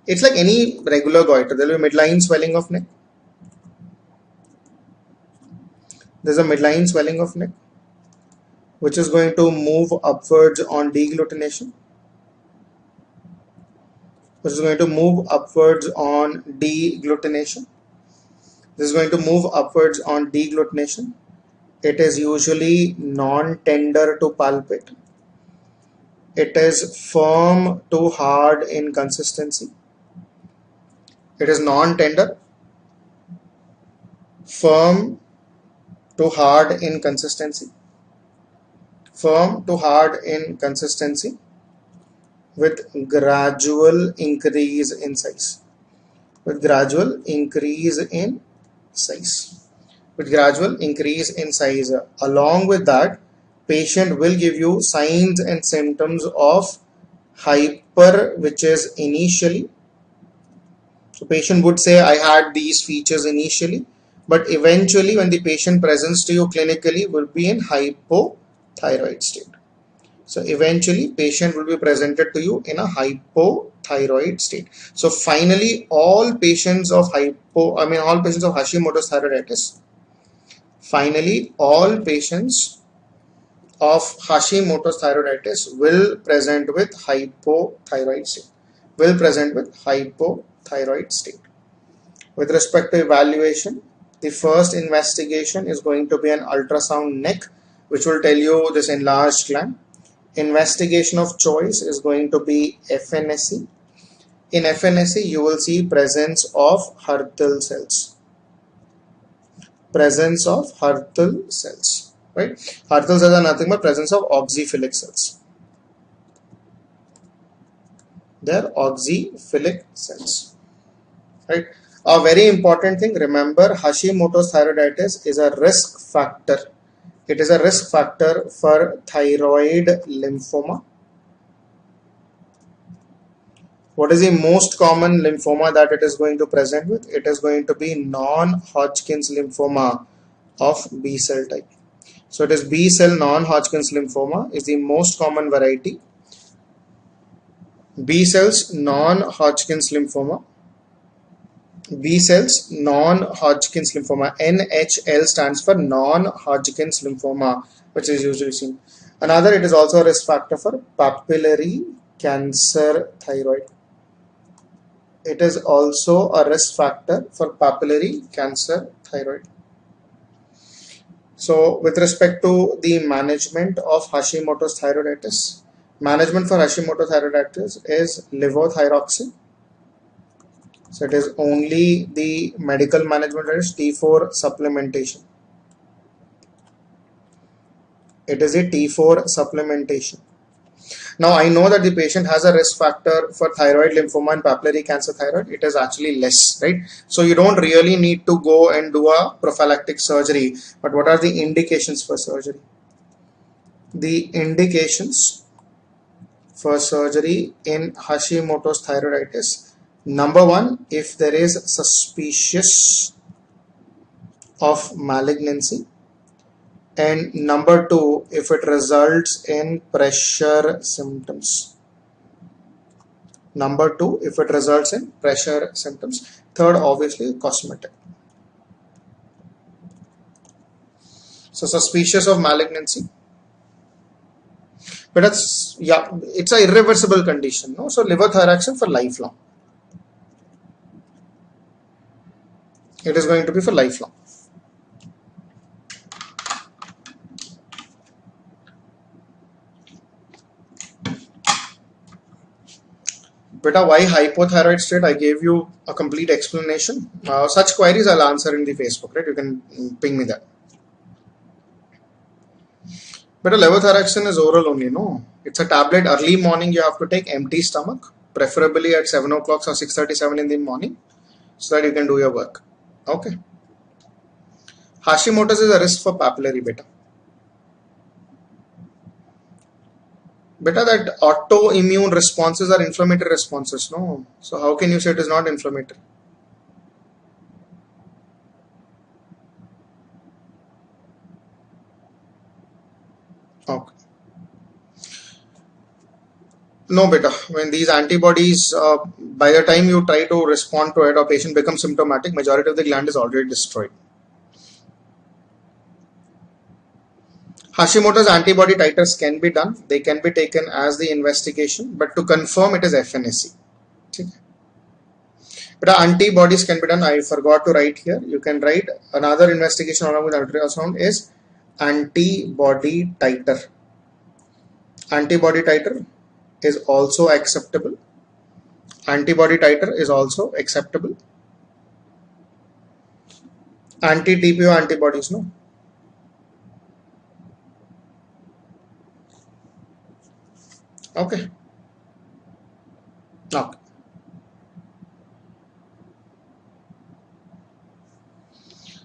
It's like any regular goiter. There will be midline swelling of neck. There's a midline swelling of neck, which is going to move upwards on deglutination. Which is going to move upwards on deglutination. This is going to move upwards on deglutination. It is usually non-tender to palpate. It is firm to hard in consistency. It is non-tender, firm to hard in consistency. Firm to hard in consistency with gradual increase in size. With gradual increase in size. With gradual increase in size. Along with that, patient will give you signs and symptoms of hyper, which is initially. So patient would say, I had these features initially, but eventually when the patient presents to you clinically will be in hypothyroid state. So eventually patient will be presented to you in a hypothyroid state. So finally all patients of Hashimoto's thyroiditis, finally all patients of Hashimoto's thyroiditis will present with hypothyroid state. Will present with hypothyroid state. With respect to evaluation, the first investigation is going to be an ultrasound neck, which will tell you this enlarged gland. Investigation of choice is going to be FNSE. In FNSE, you will see presence of Hürthle cells. Presence of Hürthle cells, right? Hürthle cells are nothing but presence of oxyphilic cells. They are oxyphilic cells, right? A very important thing, remember, Hashimoto's thyroiditis is a risk factor. It is a risk factor for thyroid lymphoma. What is the most common lymphoma that it is going to present with? It is going to be non-Hodgkin's lymphoma of B cell type. So it is B cell non-Hodgkin's lymphoma is the most common variety. B cells non-Hodgkin's lymphoma. B cells non-Hodgkin's lymphoma. NHL stands for non-Hodgkin's lymphoma, which is usually seen. Another, it is also a risk factor for papillary cancer thyroid. It is also a risk factor for papillary cancer thyroid. So with respect to the management of Hashimoto's thyroiditis, management for Hashimoto's thyroiditis is levothyroxine. So it is only the medical management, that is T4 supplementation. It is a T4 supplementation. Now I know that the patient has a risk factor for thyroid lymphoma and papillary cancer thyroid. It is actually less, right? So you don't really need to go and do a prophylactic surgery. But what are the indications for surgery? The indications for surgery in Hashimoto's thyroiditis. Number one, if there is suspicious of malignancy, and number two, if it results in pressure symptoms. Number two, if it results in pressure symptoms. Third, obviously, cosmetic. So suspicious of malignancy. But that's, yeah, it's an irreversible condition, no? So levothyroxine for lifelong. It is going to be for lifelong. Beta, why hypothyroid state? I gave you a complete explanation. Such queries I'll answer in the Facebook, right? You can ping me that. But a levothyroxine is oral only, no? It's a tablet. Early morning you have to take empty stomach, preferably at 7 o'clock or 6:37 in the morning, so that you can do your work. Okay. Hashimoto's is a risk for papillary beta. Beta, that autoimmune responses are inflammatory responses, no? So how can you say it is not inflammatory? Okay. No, beta. When these antibodies, by the time you try to respond to it or patient becomes symptomatic, majority of the gland is already destroyed. Hashimoto's antibody titers can be done. They can be taken as the investigation, but to confirm it is FNAC. Okay. But antibodies can be done. I forgot to write here. You can write another investigation along with ultrasound is antibody titer. Antibody titer is also acceptable. Antibody titer is also acceptable. Anti-TPO antibodies, no? Okay. Okay.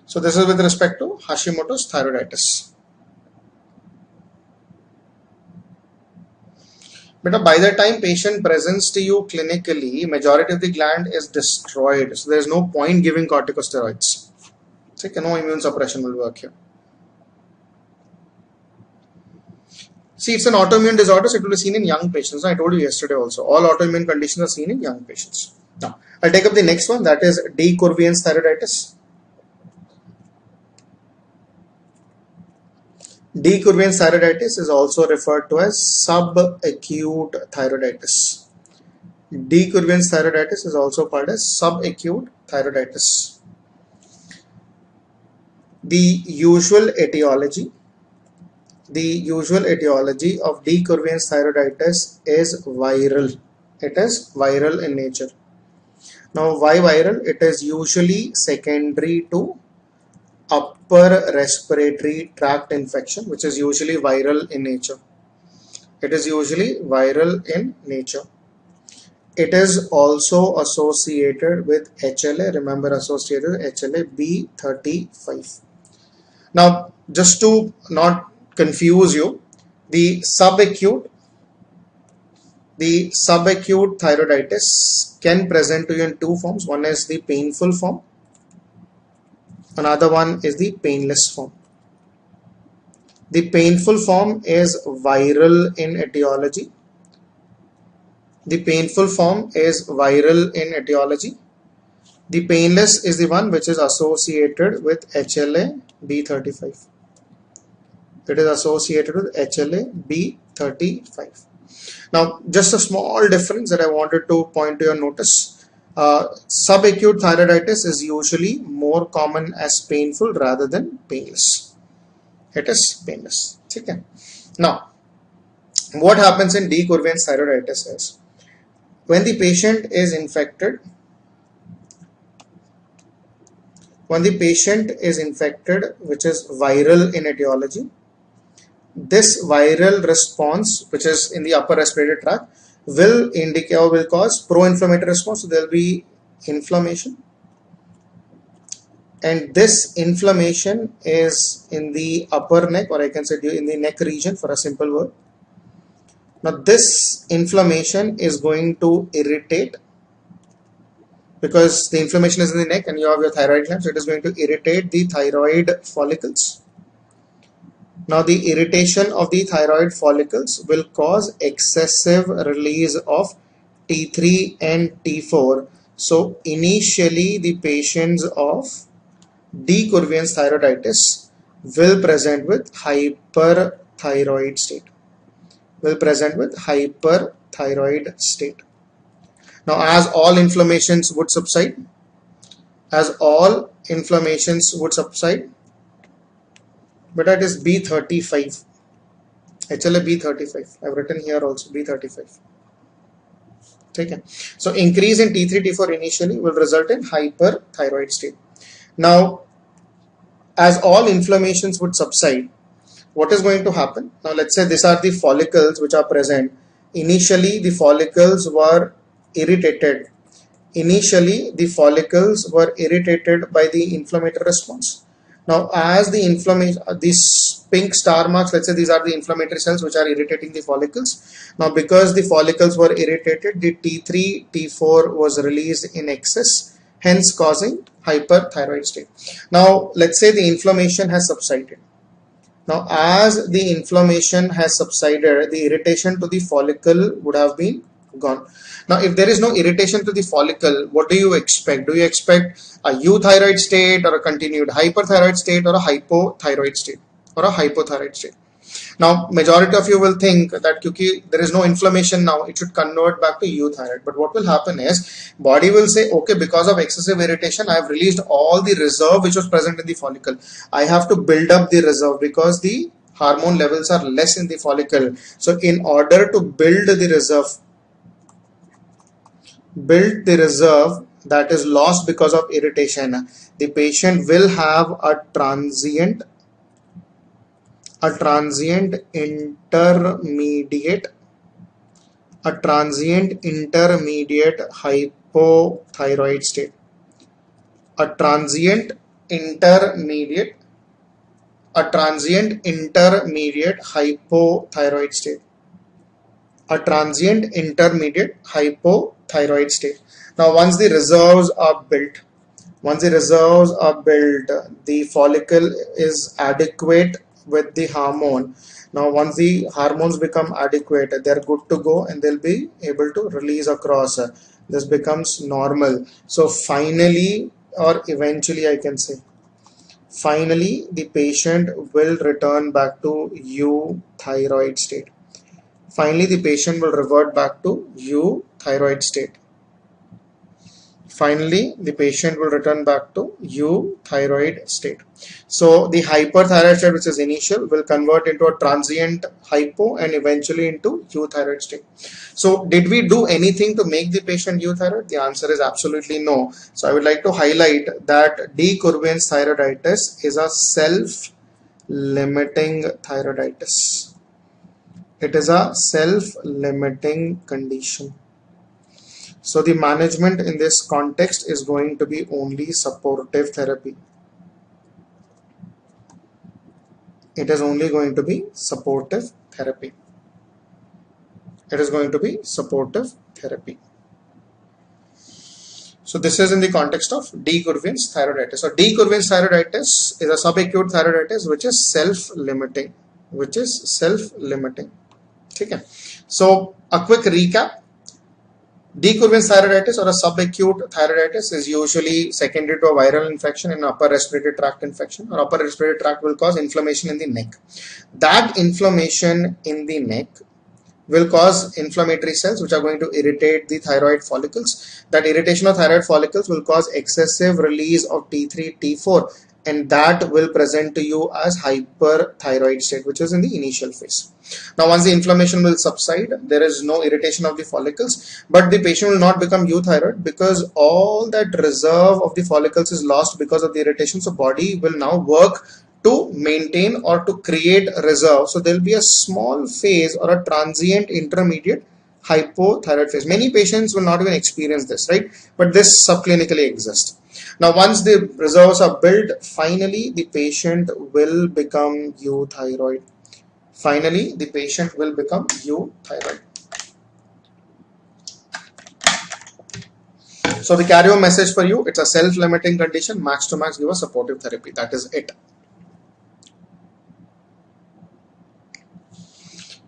So this is with respect to Hashimoto's thyroiditis. But by the time patient presents to you clinically, majority of the gland is destroyed. So there is no point giving corticosteroids. So no immune suppression will work here. See, it's an autoimmune disorder, so it will be seen in young patients. I told you yesterday also. All autoimmune conditions are seen in young patients. Now, I'll take up the next one, that is D. Courvoisier thyroiditis. D. Courvoisier thyroiditis is also referred to as subacute thyroiditis. D. Courvoisier thyroiditis is also called as subacute thyroiditis. The usual etiology of D. Courvoisier thyroiditis is viral. It is viral in nature. Now, why viral? It is usually secondary to upper respiratory tract infection, which is usually viral in nature. It is usually viral in nature. It is also associated with HLA. Remember, associated with HLA B35. Now, just to not confuse you, the subacute thyroiditis can present to you in two forms. One is the painful form. Another one is the painless form. The painful form is viral in etiology. The painful form is viral in etiology. The painless is the one which is associated with HLA B35. It is associated with HLA B35. Now, just a small difference that I wanted to point to your notice. Subacute thyroiditis is usually more common as painful rather than painless. It is painless. Okay. Now, what happens in D. Courvoisier thyroiditis is when the patient is infected, which is viral in etiology, this viral response, which is in the upper respiratory tract, will indicate or will cause pro-inflammatory response. So there will be inflammation, and this inflammation is in the upper neck, or I can say in the neck region for a simple word. Now this inflammation is going to irritate, because the inflammation is in the neck and you have your thyroid gland, so it is going to irritate the thyroid follicles. Now the irritation of the thyroid follicles will cause excessive release of T3 and T4. So initially the patients of D. Courvoisier thyroiditis will present with hyperthyroid state. Now, as all inflammations would subside, but that is B35, HLA B35. I've written here also B35. Okay. So increase in T3, T4 initially will result in hyperthyroid state. Now, as all inflammations would subside, what is going to happen? Now let's say these are the follicles which are present. Initially the follicles were irritated. Initially the follicles were irritated by the inflammatory response. Now as the inflammation, these pink star marks, let's say these are the inflammatory cells which are irritating the follicles. Now because the follicles were irritated, the T3 T4 was released in excess, hence causing hyperthyroid state. Now let's say the inflammation has subsided. Now as the inflammation has subsided, the irritation to the follicle would have been gone. Now if there is no irritation to the follicle, what do you expect? Do you expect a euthyroid state, or a continued hyperthyroid state, or a hypothyroid state, or a hypothyroid state? Now majority of you will think that because there is no inflammation now, it should convert back to euthyroid. But what will happen is body will say, okay, because of excessive irritation I have released all the reserve which was present in the follicle. I have to build up the reserve because the hormone levels are less in the follicle. So in order to build the reserve that is lost because of irritation, the patient will have a transient intermediate hypothyroid state. A transient intermediate hypothyroid state. A transient intermediate hypothyroid state. Now once the reserves are built, the follicle is adequate with the hormone. Now once the hormones become adequate, they're good to go and they'll be able to release across. This becomes normal. So finally, or eventually I can say, finally the patient will return back to euthyroid state. Finally the patient will revert back to euthyroid state. Finally the patient will return back to euthyroid state. So the hyperthyroid state, which is initial, will convert into a transient hypo and eventually into euthyroid state. So did we do anything to make the patient euthyroid? The answer is absolutely no. So I would like to highlight that D. Quervain's thyroiditis is a self-limiting thyroiditis. It is a self-limiting condition. So the management in this context is going to be only supportive therapy. It is only going to be supportive therapy. It is going to be supportive therapy. So this is in the context of D. Quervain's thyroiditis. So D. Quervain's thyroiditis is a subacute thyroiditis which is self-limiting. Okay. So a quick recap. D. Quervain's thyroiditis or a subacute thyroiditis is usually secondary to a viral infection and upper respiratory tract infection, or upper respiratory tract will cause inflammation in the neck. That inflammation in the neck will cause inflammatory cells which are going to irritate the thyroid follicles. That irritation of thyroid follicles will cause excessive release of T3, T4, and that will present to you as hyperthyroid state, which is in the initial phase. Now once the inflammation will subside, there is no irritation of the follicles, but the patient will not become euthyroid because all that reserve of the follicles is lost because of the irritation. So body will now work to maintain or to create reserve. So there will be a small phase or a transient intermediate hypothyroid phase. Many patients will not even experience this, right? But this subclinically exists. Now once the reserves are built, finally the patient will become euthyroid. Finally the patient will become euthyroid. So the carry home message for you, it's a self-limiting condition. Max to max give a supportive therapy. That is it.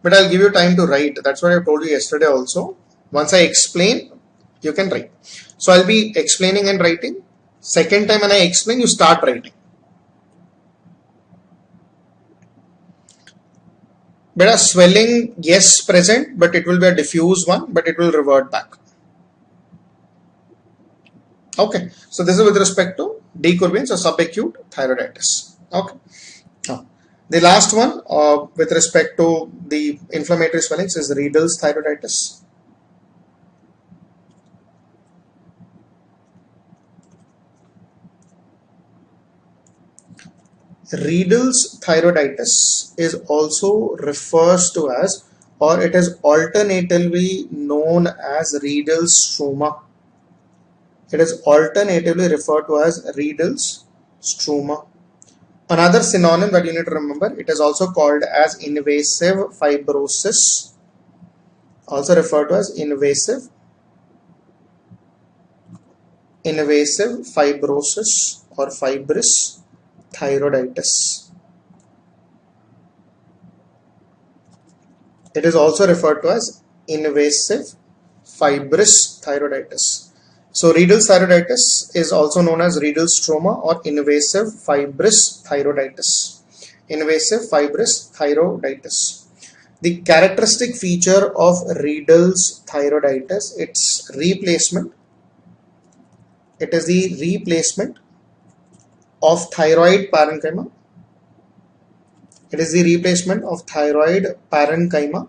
But I'll give you time to write. That's what I told you yesterday also. Once I explain, you can write. So I'll be explaining and writing. Second time when I explain, you start writing. But a swelling, yes, present, but it will be a diffuse one, but it will revert back. Okay. So this is with respect to D. Quervain's or subacute thyroiditis. Okay. Now, the last one with respect to the inflammatory swellings is Riedel's thyroiditis. Riedel's thyroiditis is also refers to as, or it is alternatively known as Riedel's struma. It is alternatively referred to as Riedel's struma. Another synonym that you need to remember, it is also called as invasive fibrosis, also referred to as invasive fibrosis or fibrous thyroiditis. It is also referred to as invasive fibrous thyroiditis. So Riedel's thyroiditis is also known as Riedel's struma or invasive fibrous thyroiditis. Invasive fibrous thyroiditis. The characteristic feature of Riedel's thyroiditis, its replacement. It is the replacement of thyroid parenchyma. It is the replacement of thyroid parenchyma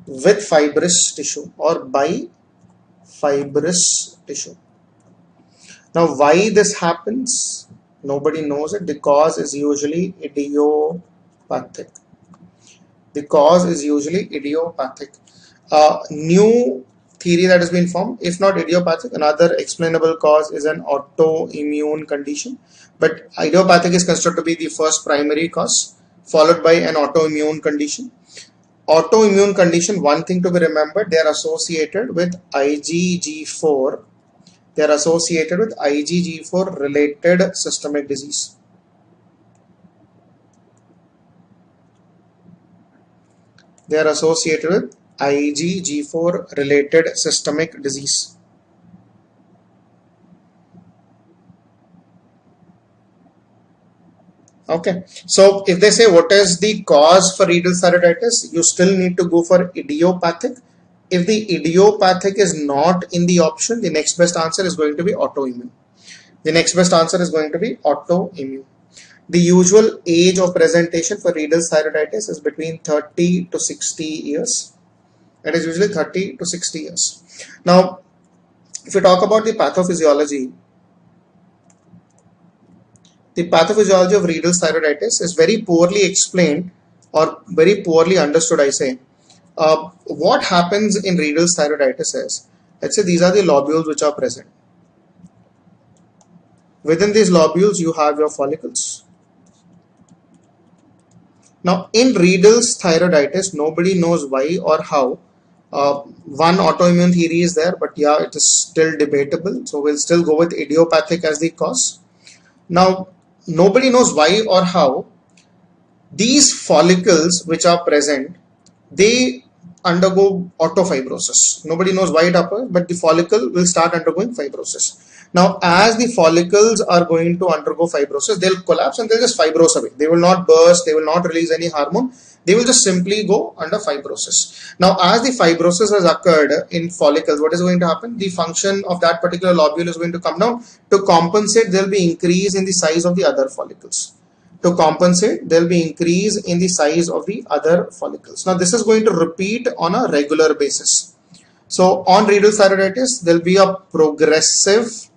with fibrous tissue or by fibrous tissue. Now, why this happens? Nobody knows it. The cause is usually idiopathic. The cause is usually idiopathic. New theory that has been formed, if not idiopathic, another explainable cause is an autoimmune condition. But idiopathic is considered to be the first primary cause, followed by an autoimmune condition. Autoimmune condition, one thing to be remembered, they are associated with IgG4. They are associated with IgG4 related systemic disease. They are associated with IgG4 related systemic disease. Okay, so if they say what is the cause for Riedel's thyroiditis, you still need to go for idiopathic. If the idiopathic is not in the option, the next best answer is going to be autoimmune. The next best answer is going to be autoimmune. The usual age of presentation for Riedel's thyroiditis is between 30 to 60 years. It is usually 30 to 60 years. Now, if you talk about the pathophysiology, the pathophysiology of Riedel's thyroiditis is very poorly explained or very poorly understood, I say. What happens in Riedel's thyroiditis is, let's say these are the lobules which are present. Within these lobules, you have your follicles. Now, in Riedel's thyroiditis, nobody knows why or how. One autoimmune theory is there, but yeah, it is still debatable. So we'll still go with idiopathic as the cause. Now, nobody knows why or how these follicles which are present, they undergo autofibrosis. Nobody knows why it occurs, but the follicle will start undergoing fibrosis. Now, as the follicles are going to undergo fibrosis, they'll collapse and they'll just fibrose away. They will not burst, they will not release any hormone. They will just simply go under fibrosis. Now, as the fibrosis has occurred in follicles, what is going to happen? The function of that particular lobule is going to come down. To compensate, there will be increase in the size of the other follicles. To compensate, there will be increase in the size of the other follicles. Now, this is going to repeat on a regular basis. So, on Riedel's thyroiditis, there will be a progressive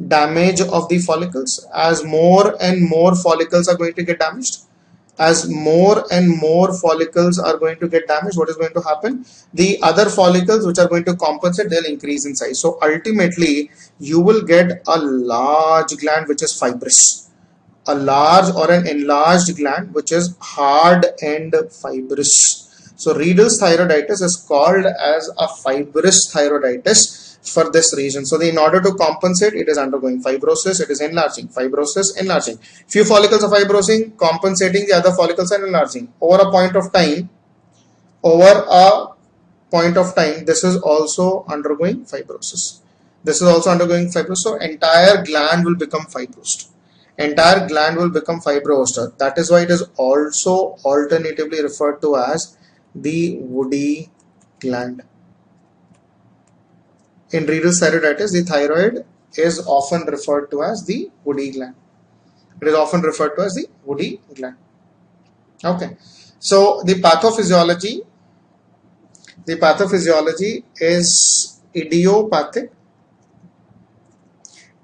damage of the follicles. As more and more follicles are going to get damaged, as more and more follicles are going to get damaged, what is going to happen? The other follicles which are going to compensate, they'll increase in size. So ultimately, you will get a large gland which is fibrous, a large or an enlarged gland which is hard and fibrous. So Riedel's thyroiditis is called as a fibrous thyroiditis for this reason. So in order to compensate, it is undergoing fibrosis, it is enlarging, fibrosis, enlarging. Few follicles are fibrosing, compensating, the other follicles are enlarging. Over a point of time, this is also undergoing fibrosis. This is also undergoing fibrosis. So entire gland will become fibrosed. Entire gland will become fibrosed. That is why it is also alternatively referred to as the woody gland. In Riedel's thyroiditis, the thyroid is often referred to as the woody gland. It is often referred to as the woody gland. Okay. So the pathophysiology is idiopathic.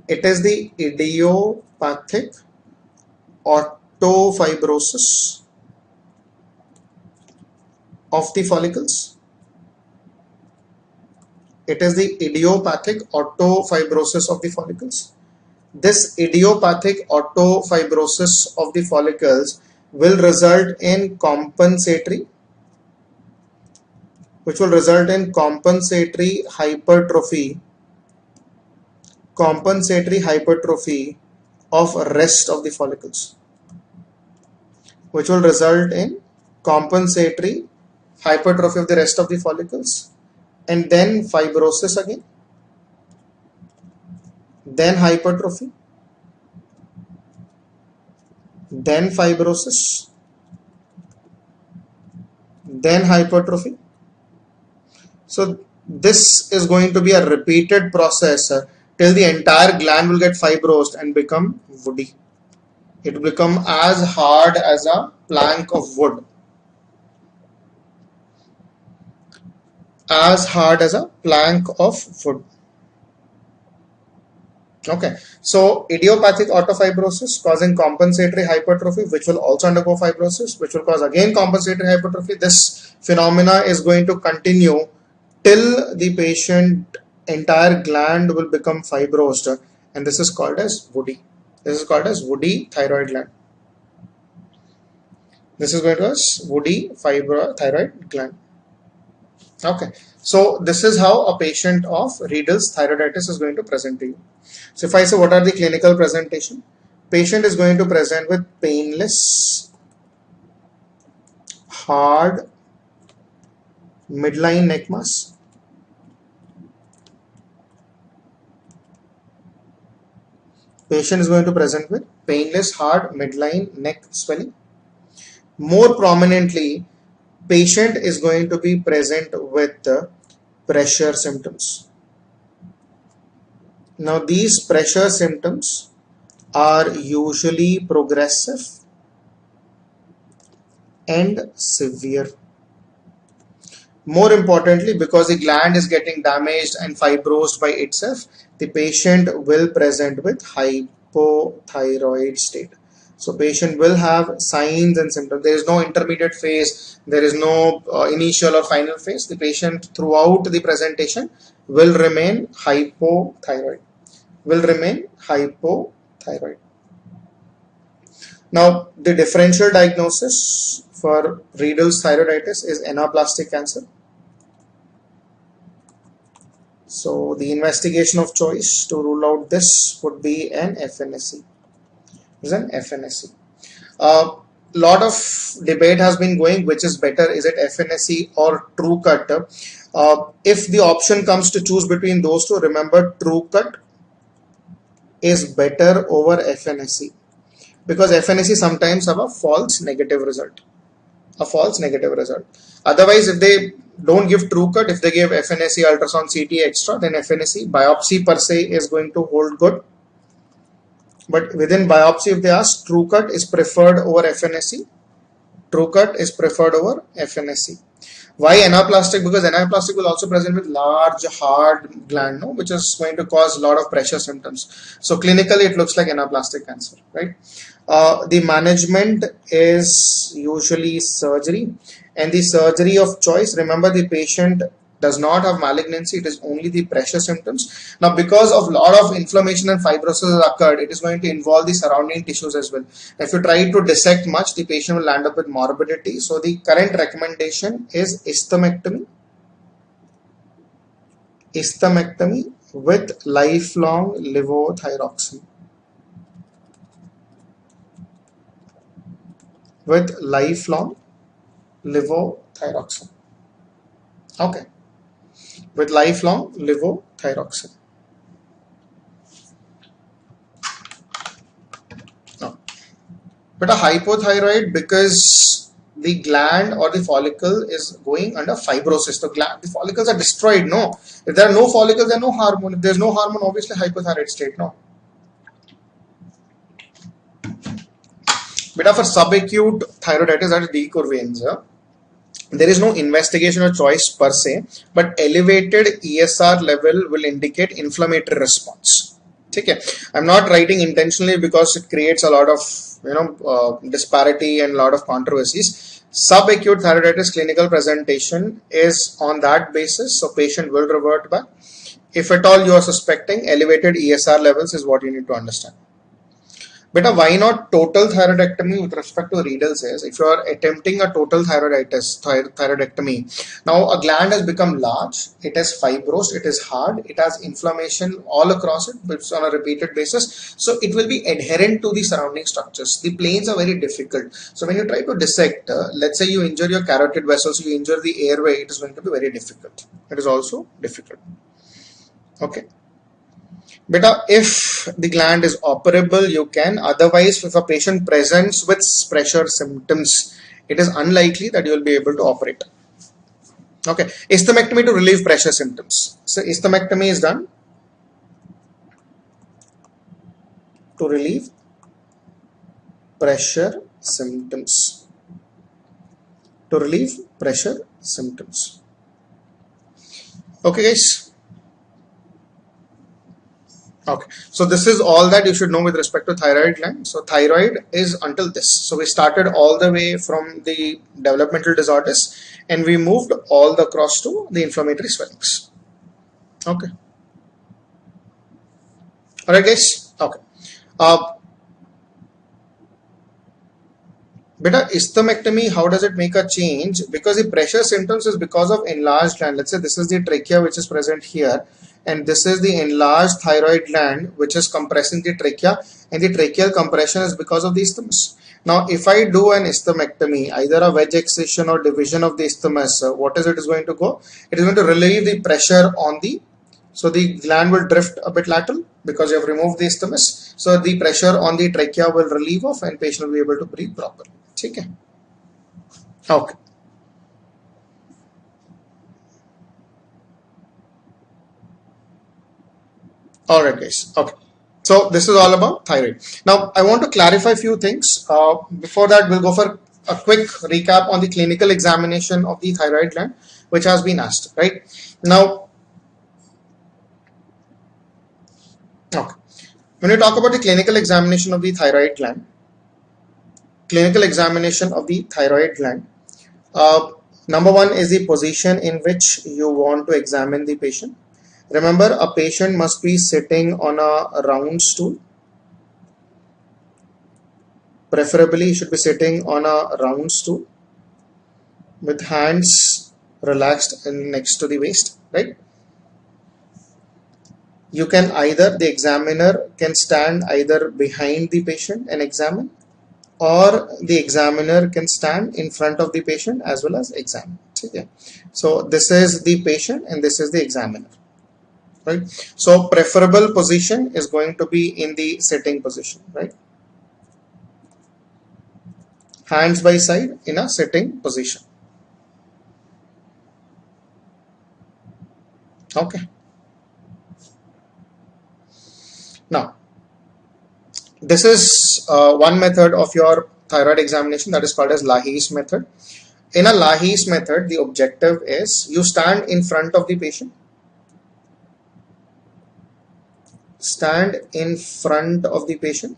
It is the idiopathic autofibrosis of the follicles. It is the idiopathic autofibrosis of the follicles. This idiopathic autofibrosis of the follicles will result in compensatory, hypertrophy of rest of the follicles, which will result in compensatory hypertrophy of the rest of the follicles, and then fibrosis again, then hypertrophy, then fibrosis, then hypertrophy. So this is going to be a repeated process till the entire gland will get fibrosed and become woody. It will become as hard as a plank of wood. Okay, so idiopathic autofibrosis causing compensatory hypertrophy, which will also undergo fibrosis, which will cause again compensatory hypertrophy. This phenomena is going to continue till the patient entire gland will become fibrosed, and this is called as woody. This is called as woody thyroid gland. This is going to as woody thyroid gland. Okay, so this is how a patient of Riedel's thyroiditis is going to present to you. So if I say what are the clinical presentation, patient is going to present with painless, hard, midline neck mass, patient is going to present with painless, hard, midline neck swelling. More prominently, patient is going to be present with pressure symptoms. Now these pressure symptoms are usually progressive and severe. More importantly, because the gland is getting damaged and fibrosed by itself, the patient will present with hypothyroid state. So patient will have signs and symptoms. There is no intermediate phase. There is no initial or final phase. The patient throughout the presentation will remain hypothyroid. Now, the differential diagnosis for Riedel's thyroiditis is anaplastic cancer. So the investigation of choice to rule out this would be an FNSE. Lot of debate has been going, which is better, is it FNSE or TrueCut? If the option comes to choose between those two, remember TrueCut is better over FNSE, because FNSE sometimes have a false negative result. Otherwise, if they don't give TrueCut, if they give FNSE, ultrasound, CT extra, then FNSE, biopsy per se is going to hold good. But within biopsy, if they ask, TrueCut is preferred over FNSE. Why anaplastic? Because anaplastic will also present with large hard gland, which is going to cause a lot of pressure symptoms. So clinically, it looks like anaplastic cancer, right? The management is usually surgery, and the surgery of choice, remember, the patient does not have malignancy, it is only the pressure symptoms. Now, because of a lot of inflammation and fibrosis has occurred, it is going to involve the surrounding tissues as well. If you try to dissect much, the patient will land up with morbidity. So the current recommendation is hysterectomy with lifelong levothyroxine. Okay, with lifelong levothyroxine. Now, but a hypothyroid, because the gland or the follicle is going under fibrosis. The follicles are destroyed. No, if there are no follicles, there are no hormone. If there is no hormone, obviously hypothyroid state. No. But for subacute thyroiditis, that is D. curvains, there is no investigation or choice per se, but elevated ESR level will indicate inflammatory response. Okay, I'm not writing intentionally because it creates a lot of disparity and a lot of controversies. Subacute thyroiditis clinical presentation is on that basis, so patient will revert back. If at all you are suspecting elevated ESR levels is what you need to understand. But why not total thyroidectomy with respect to renal cells? If you are attempting a total thyroidectomy, now a gland has become large, it is fibrous, it is hard, it has inflammation all across it, it's on a repeated basis. So it will be adherent to the surrounding structures. The planes are very difficult. So when you try to dissect, let's say you injure your carotid vessels, you injure the airway, it is going to be very difficult. It is also difficult. Okay. Beta, if the gland is operable, you can. Otherwise, if a patient presents with pressure symptoms, it is unlikely that you will be able to operate. Okay, isthemectomy to relieve pressure symptoms. So, isthemectomy is done to relieve pressure symptoms. To relieve pressure symptoms. Okay, guys. Okay, so this is all that you should know with respect to thyroid gland. So thyroid is until this. So we started all the way from the developmental disorders and we moved all the across to the inflammatory swellings. Okay. All right, guys. Okay. Beta, isthemectomy, how does it make a change? Because the pressure symptoms is because of enlarged gland. Let's say this is the trachea which is present here, and this is the enlarged thyroid gland which is compressing the trachea, and the tracheal compression is because of the isthmus. Now, if I do an isthemectomy, either a wedge excision or division of the isthmus, what is it is going to go? It is going to relieve the pressure on the, so the gland will drift a bit lateral because you have removed the isthmus. So the pressure on the trachea will relieve off and patient will be able to breathe properly. Okay. Okay. All right, guys. Okay. So this is all about thyroid. Now I want to clarify a few things. Before that, we'll go for a quick recap on the clinical examination of the thyroid gland, which has been asked. Right now, okay. When we talk about the clinical examination of the thyroid gland, number one is the position in which you want to examine the patient. Remember, a patient must be sitting on a round stool. Preferably, he should be sitting on a round stool with hands relaxed and next to the waist, right? You can either, the examiner can stand either behind the patient and examine, or the examiner can stand in front of the patient as well as examine. Okay. So this is the patient and this is the examiner. Right. So preferable position is going to be in the sitting position, right? Hands by side in a sitting position. Okay. Now, this is one method of your thyroid examination that is called as Lahey's method. In a Lahey's method, the objective is you stand in front of the patient. Stand in front of the patient.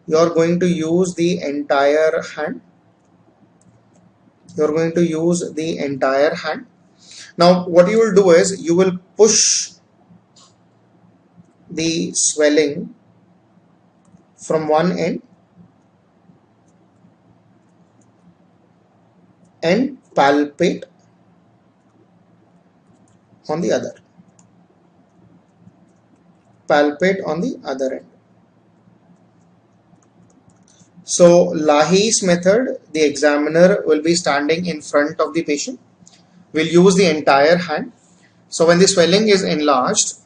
You are going to use the entire hand. You are going to use the entire hand. Now, what you will do is you will push the swelling from one end and palpate on the other. Palpate on the other end. So Lahey's method, the examiner will be standing in front of the patient. We'll use the entire hand. So when the swelling is enlarged,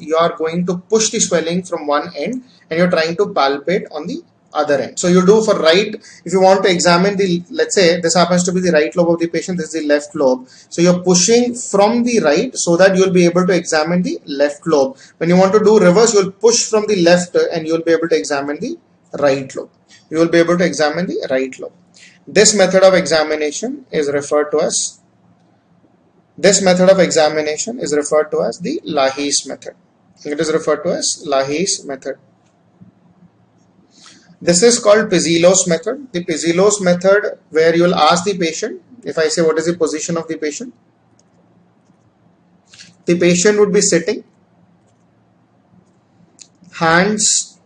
you are going to push the swelling from one end and you're trying to palpate on the other end. So you do for right, if you want to examine the, let's say this happens to be the right lobe of the patient, this is the left lobe. So you're pushing from the right so that you'll be able to examine the left lobe. When you want to do reverse, you'll push from the left and you'll be able to examine the right lobe. You will be able to examine the right lobe. This method of examination is referred to as This method of examination is referred to as the Lahey's method. It is referred to as Lahey's method. This is called Pizzilo's method. The Pizzilo's method, where you will ask the patient, if I say what is the position of the patient would be sitting, hands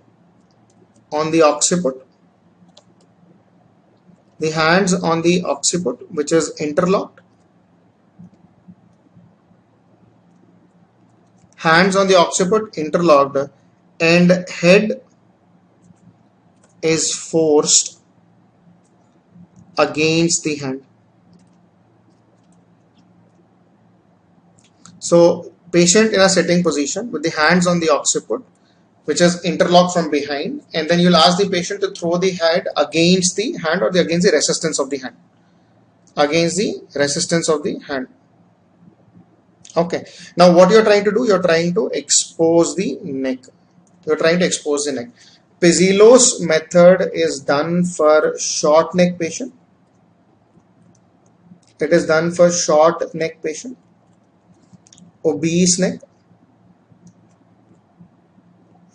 on the occiput, the hands on the occiput which is interlocked, hands on the occiput interlocked, and head is forced against the hand. So patient in a sitting position with the hands on the occiput which is interlocked from behind, and then you'll ask the patient to throw the head against the hand or against the resistance of the hand. Against the resistance of the hand. Okay. Now what you're trying to do, you're trying to expose the neck. You're trying to expose the neck. Pizzilo's method is done for short neck patient. It is done for short neck patient, obese neck,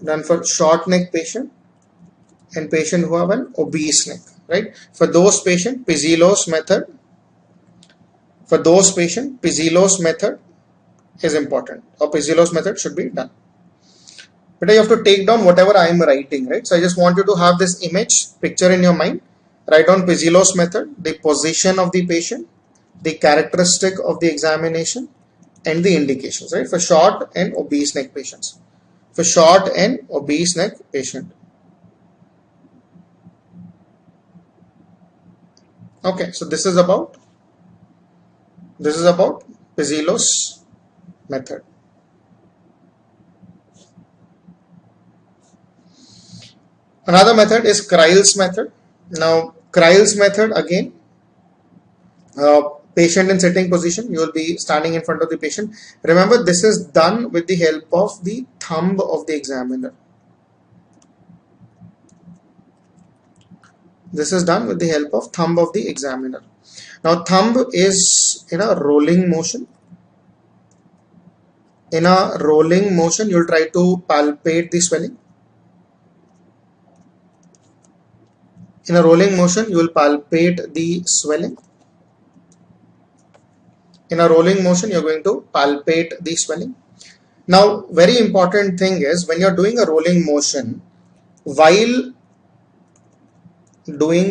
done for short neck patient and patient who have an obese neck, right? For those patients, Pizzilo's method, Pizzilo's method is important, or Pizzilo's method should be done. But you have to take down whatever I am writing, right? So I just want you to have this image, picture in your mind. Write down Pizzilo's method, the position of the patient, the characteristic of the examination, and the indications, right? For short and obese neck patients. For short and obese neck patient. Okay, so this is about Pizzilo's method. Another method is Kreil's method. Now, Kreil's method again, patient in sitting position, you will be standing in front of the patient. Remember, this is done with the help of the thumb of the examiner. This is done with the help of thumb of the examiner. Now, thumb is in a rolling motion. In a rolling motion, you will try to palpate the swelling. In a rolling motion, you will palpate the swelling. In a rolling motion, you're going to palpate the swelling. Now, very important thing is when you're doing a rolling motion, while doing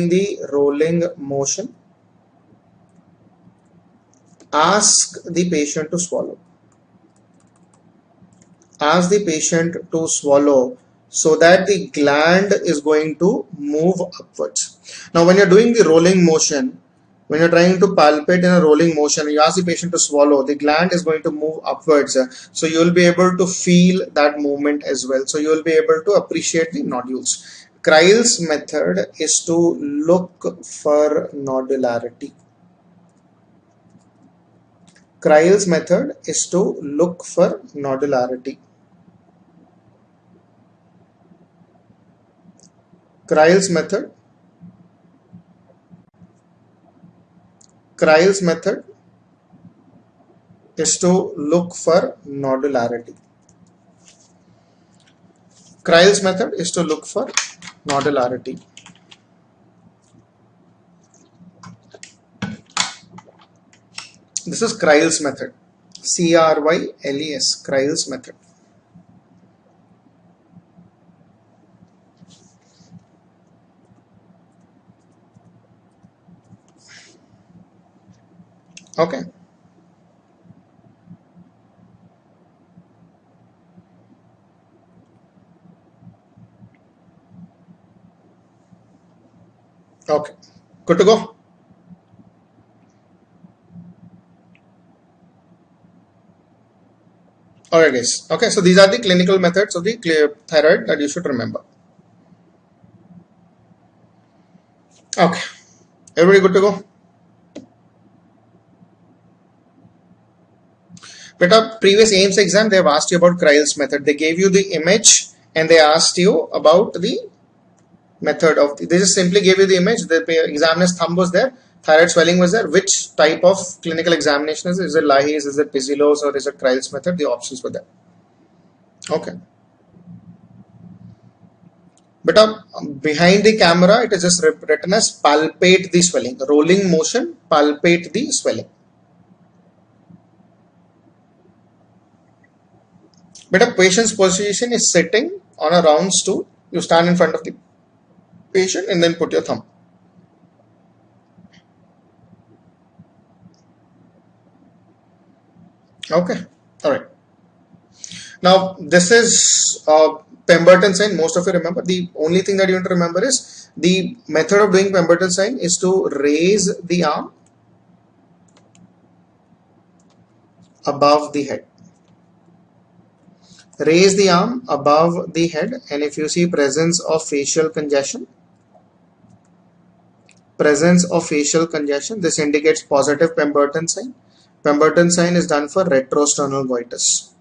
the rolling motion, ask the patient to swallow. Ask the patient to swallow so that the gland is going to move upwards. Now, when you're doing the rolling motion, when you're trying to palpate in a rolling motion, you ask the patient to swallow, the gland is going to move upwards. So you will be able to feel that movement as well. So you will be able to appreciate the nodules. Kreil's method is to look for nodularity. Kreil's method is to look for nodularity. Kreil's method is to look for nodularity. Kreil's method is to look for nodularity. This is Kreil's method. C-R-Y-L-E-S, Kreil's method. Okay. Okay. Good to go. Alright guys. Okay, so these are the clinical methods of the thyroid that you should remember. Okay. Everybody good to go? But previous AIIMS exam, they have asked you about Kreil's method. They gave you the image and they asked you about the method of they just simply gave you the image. The examiner's thumb was there, thyroid swelling was there. Which type of clinical examination is it? Is it Lahey's, is it Pizillo's, or is it Kreil's method? The options were there. Okay. But behind the camera, it is just written as palpate the swelling. Rolling motion, palpate the swelling. But a patient's position is sitting on a round stool. You stand in front of the patient and then put your thumb. Okay. All right. Now, this is Pemberton sign. Most of you remember. The only thing that you need to remember is the method of doing Pemberton sign is to raise the arm above the head. Raise the arm above the head, and if you see presence of facial congestion, this indicates positive Pemberton sign. Pemberton sign is done for retrosternal goitus.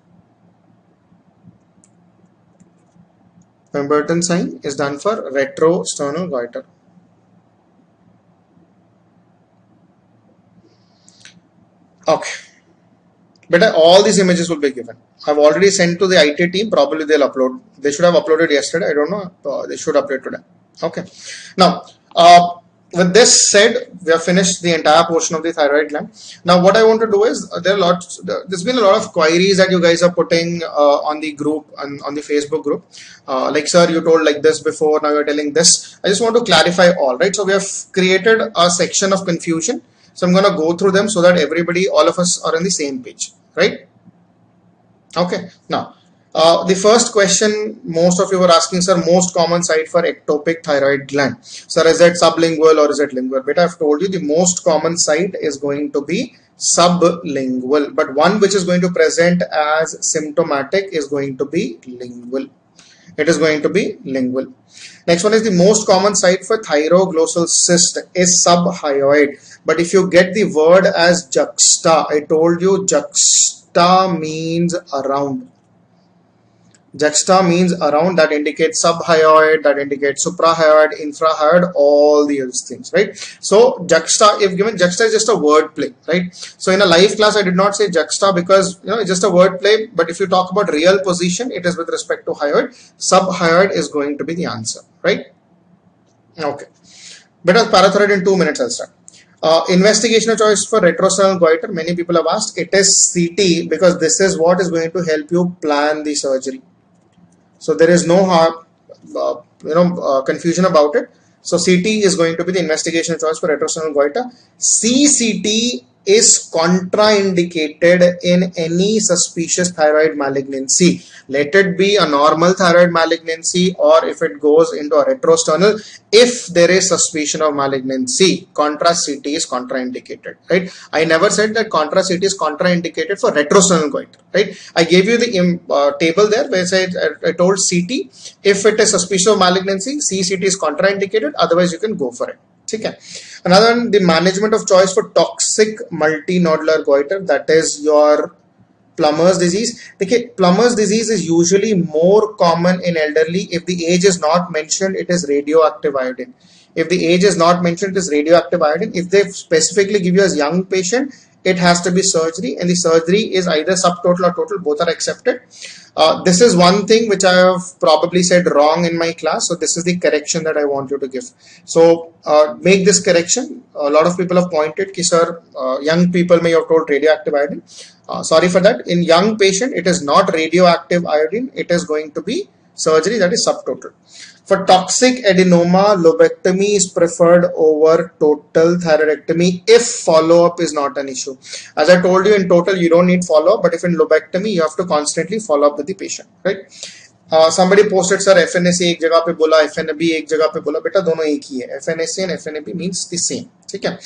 Pemberton sign is done for retrosternal goiter. Okay. But all these images will be given. I've already sent to the IT team. Probably they'll upload. They should have uploaded yesterday. I don't know. They should upload today. Okay. Now, with this said, we have finished the entire portion of the thyroid gland. Now, what I want to do is there's been a lot of queries that you guys are putting on the group and on the Facebook group. Like, sir, you told like this before. Now you're telling this. I just want to clarify all, right? So we have created a section of confusion. So I'm going to go through them so that everybody, all of us are on the same page, right? Okay. Now, the first question most of you were asking, sir, most common site for ectopic thyroid gland. Sir, is it sublingual or is it lingual? But I've told you the most common site is going to be sublingual. But one which is going to present as symptomatic is going to be lingual. It is going to be lingual. Next one is the most common site for thyroglossal cyst is subhyoid. But if you get the word as juxta, I told you juxta means around. Juxta means around, that indicates subhyoid, that indicates suprahyoid, infrahyoid, all these things, right? So juxta, if given, juxta is just a word play, right? So in a live class, I did not say juxta because it's just a word play. But if you talk about real position, it is with respect to hyoid. Subhyoid is going to be the answer, right? Okay. Better parathyroid in 2 minutes. I'll start. Investigational choice for retrosternal goiter. Many people have asked. It is CT because this is what is going to help you plan the surgery. So there is no confusion about it. So CT is going to be the investigational choice for retrosternal goiter. CCT is contraindicated in any suspicious thyroid malignancy. Let it be a normal thyroid malignancy or if it goes into a retrosternal. If there is suspicion of malignancy, contrast CT is contraindicated, right? I never said that contrast CT is contraindicated for retrosternal goiter, right? I gave you the table there where I told CT, if it is suspicious of malignancy, CCT is contraindicated, otherwise you can go for it. Okay. Another one, the management of choice for toxic multinodular goiter, that is your Plummer's disease. Okay, Plummer's disease is usually more common in elderly. If the age is not mentioned, it is radioactive iodine. If the age is not mentioned, it is radioactive iodine. If they specifically give you as young patient, it has to be surgery, and the surgery is either subtotal or total, both are accepted. This is one thing which I have probably said wrong in my class, so this is the correction that I want you to give. So make this correction. A lot of people have pointed ki sir, young people may have told radioactive iodine. Sorry for that. In young patient, it is not radioactive iodine. It is going to be surgery, that is subtotal. For toxic adenoma, lobectomy is preferred over total thyroidectomy if follow-up is not an issue. As I told you, in total you don't need follow-up, but if in lobectomy you have to constantly follow up with the patient, right? Somebody posted, sir, FNAC एक जगह पे बोला, FNAB एक जगह पे बोला. बेटा दोनों एक ही है. FNAC and FNAB means the same. ठीक है.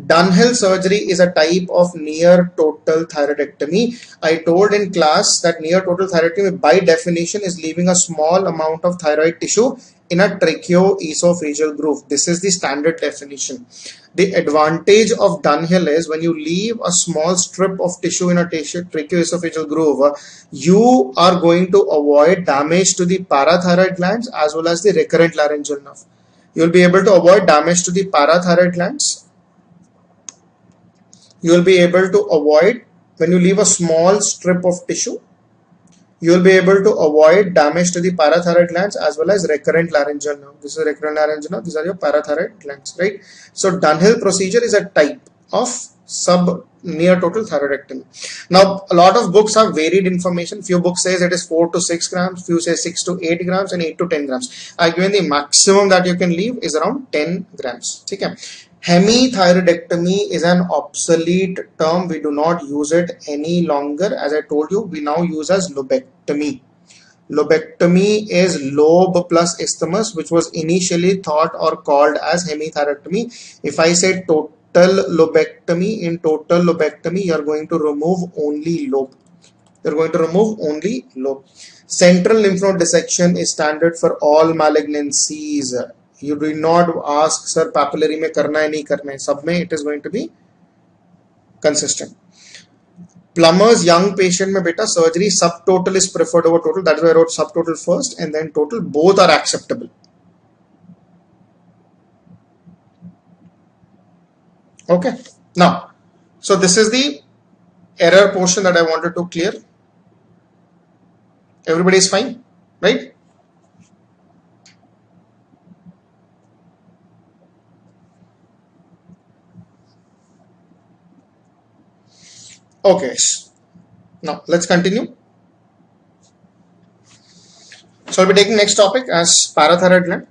Dunhill surgery is a type of near total thyroidectomy. I told in class that near total thyroidectomy by definition is leaving a small amount of thyroid tissue in a tracheoesophageal groove. This is the standard definition. The advantage of Dunhill is when you leave a small strip of tissue in a tracheoesophageal groove, you are going to avoid damage to the parathyroid glands as well as the recurrent laryngeal nerve. You will be able to avoid damage to the parathyroid glands. You will be able to avoid, when you leave a small strip of tissue, you will be able to avoid damage to the parathyroid glands as well as recurrent laryngeal nerve. This is recurrent laryngeal nerve. These are your parathyroid glands, right? So Dunhill procedure is a type of sub near total thyroidectomy. Now, a lot of books have varied information. Few books says it is 4 to 6 grams, few say 6 to 8 grams, and 8 to 10 grams. I given the maximum that you can leave is around 10 grams. Okay. Hemithyroidectomy is an obsolete term. We do not use it any longer. As I told you, we now use as lobectomy. Lobectomy is lobe plus isthmus, which was initially thought or called as hemithyroidectomy. If I say total lobectomy, in total lobectomy, you are going to remove only lobe. You are going to remove only lobe. Central lymph node dissection is standard for all malignancies. You do not ask, sir, papillary mein karna hai, nahi karna hai. Sab mein it is going to be consistent. Plumber's young patient mein beta surgery subtotal is preferred over total. That is why I wrote subtotal first and then total. Both are acceptable. Okay. Now, so this is the error portion that I wanted to clear. Everybody is fine, right? Okay, now let's continue. So I'll be taking next topic as parathyroid gland.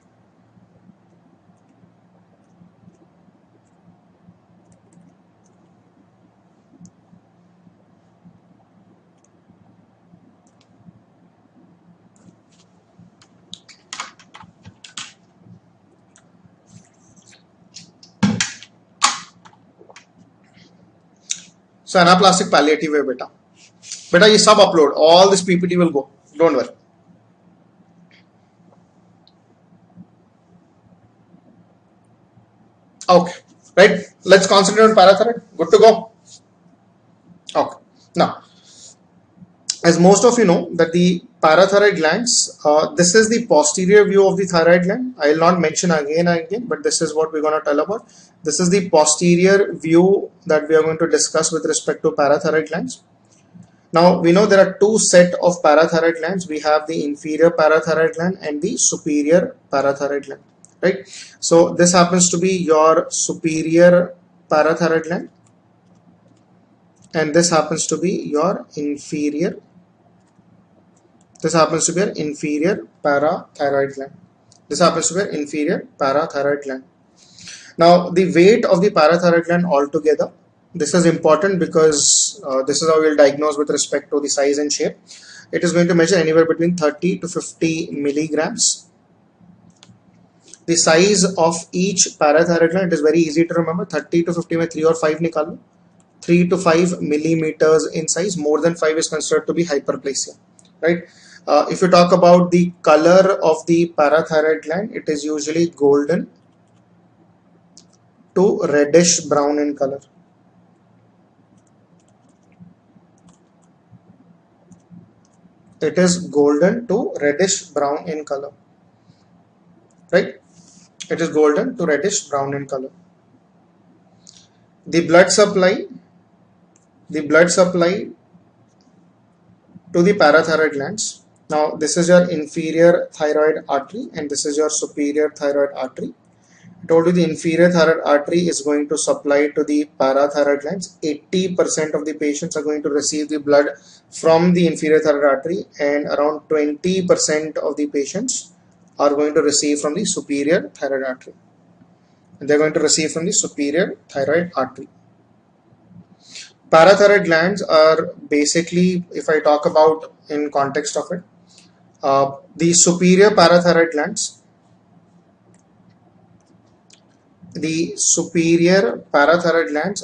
So anaplastic palliative way beta. Beta, ye sub upload. All this PPT will go. Don't worry. Okay. Right. Let's concentrate on parathyroid. Good to go. Okay. Now, as most of you know that the parathyroid glands, this is the posterior view of the thyroid gland. I will not mention again and again, but this is what we're going to tell about. This is the posterior view that we are going to discuss with respect to parathyroid glands. Now, we know there are two set of parathyroid glands. We have the inferior parathyroid gland and the superior parathyroid gland, right? So, this happens to be your superior parathyroid gland and this happens to be your inferior. This happens to be an inferior parathyroid gland. This happens to be an inferior parathyroid gland. Now, the weight of the parathyroid gland altogether, this is important because this is how we will diagnose with respect to the size and shape. It is going to measure anywhere between 30 to 50 milligrams. The size of each parathyroid gland, it is very easy to remember. 30 to 50 mein 3 or 5 nikalo. 3 to 5 millimeters in size. More than 5 is considered to be hyperplasia, right? If you talk about the color of the parathyroid gland, it is usually golden to reddish brown in color. It is golden to reddish brown in color, right? It is golden to reddish brown in color. The blood supply to the parathyroid glands. Now, this is your inferior thyroid artery and this is your superior thyroid artery. I told you the inferior thyroid artery is going to supply to the parathyroid glands. 80% of the patients are going to receive the blood from the inferior thyroid artery and around 20% of the patients are going to receive from the superior thyroid artery. And they're going to receive from the superior thyroid artery. Parathyroid glands are basically, if I talk about in context of it, the superior parathyroid glands,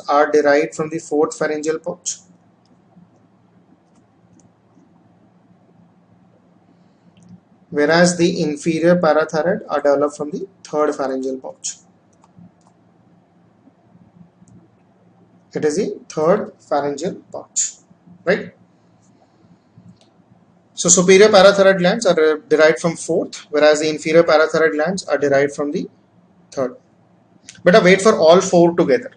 are derived from the fourth pharyngeal pouch. Whereas the inferior parathyroid are developed from the third pharyngeal pouch. It is the third pharyngeal pouch, right? So superior parathyroid glands are derived from fourth, whereas the inferior parathyroid glands are derived from the Third. Better wait for all four together.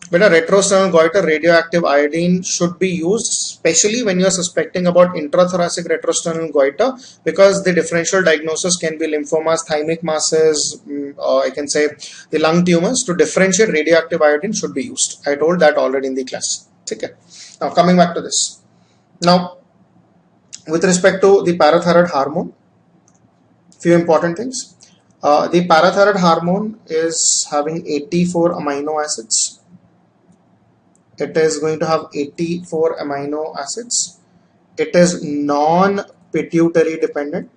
Better retrosternal goiter radioactive iodine should be used, especially when you are suspecting about intrathoracic retrosternal goiter, because the differential diagnosis can be lymphomas, thymic masses, I can say the lung tumors. To differentiate, radioactive iodine should be used. I told that already in the class. Okay. Now coming back to this. Now, with respect to the parathyroid hormone, few important things. The parathyroid hormone is having 84 amino acids. It is going to have 84 amino acids. It is non-pituitary dependent.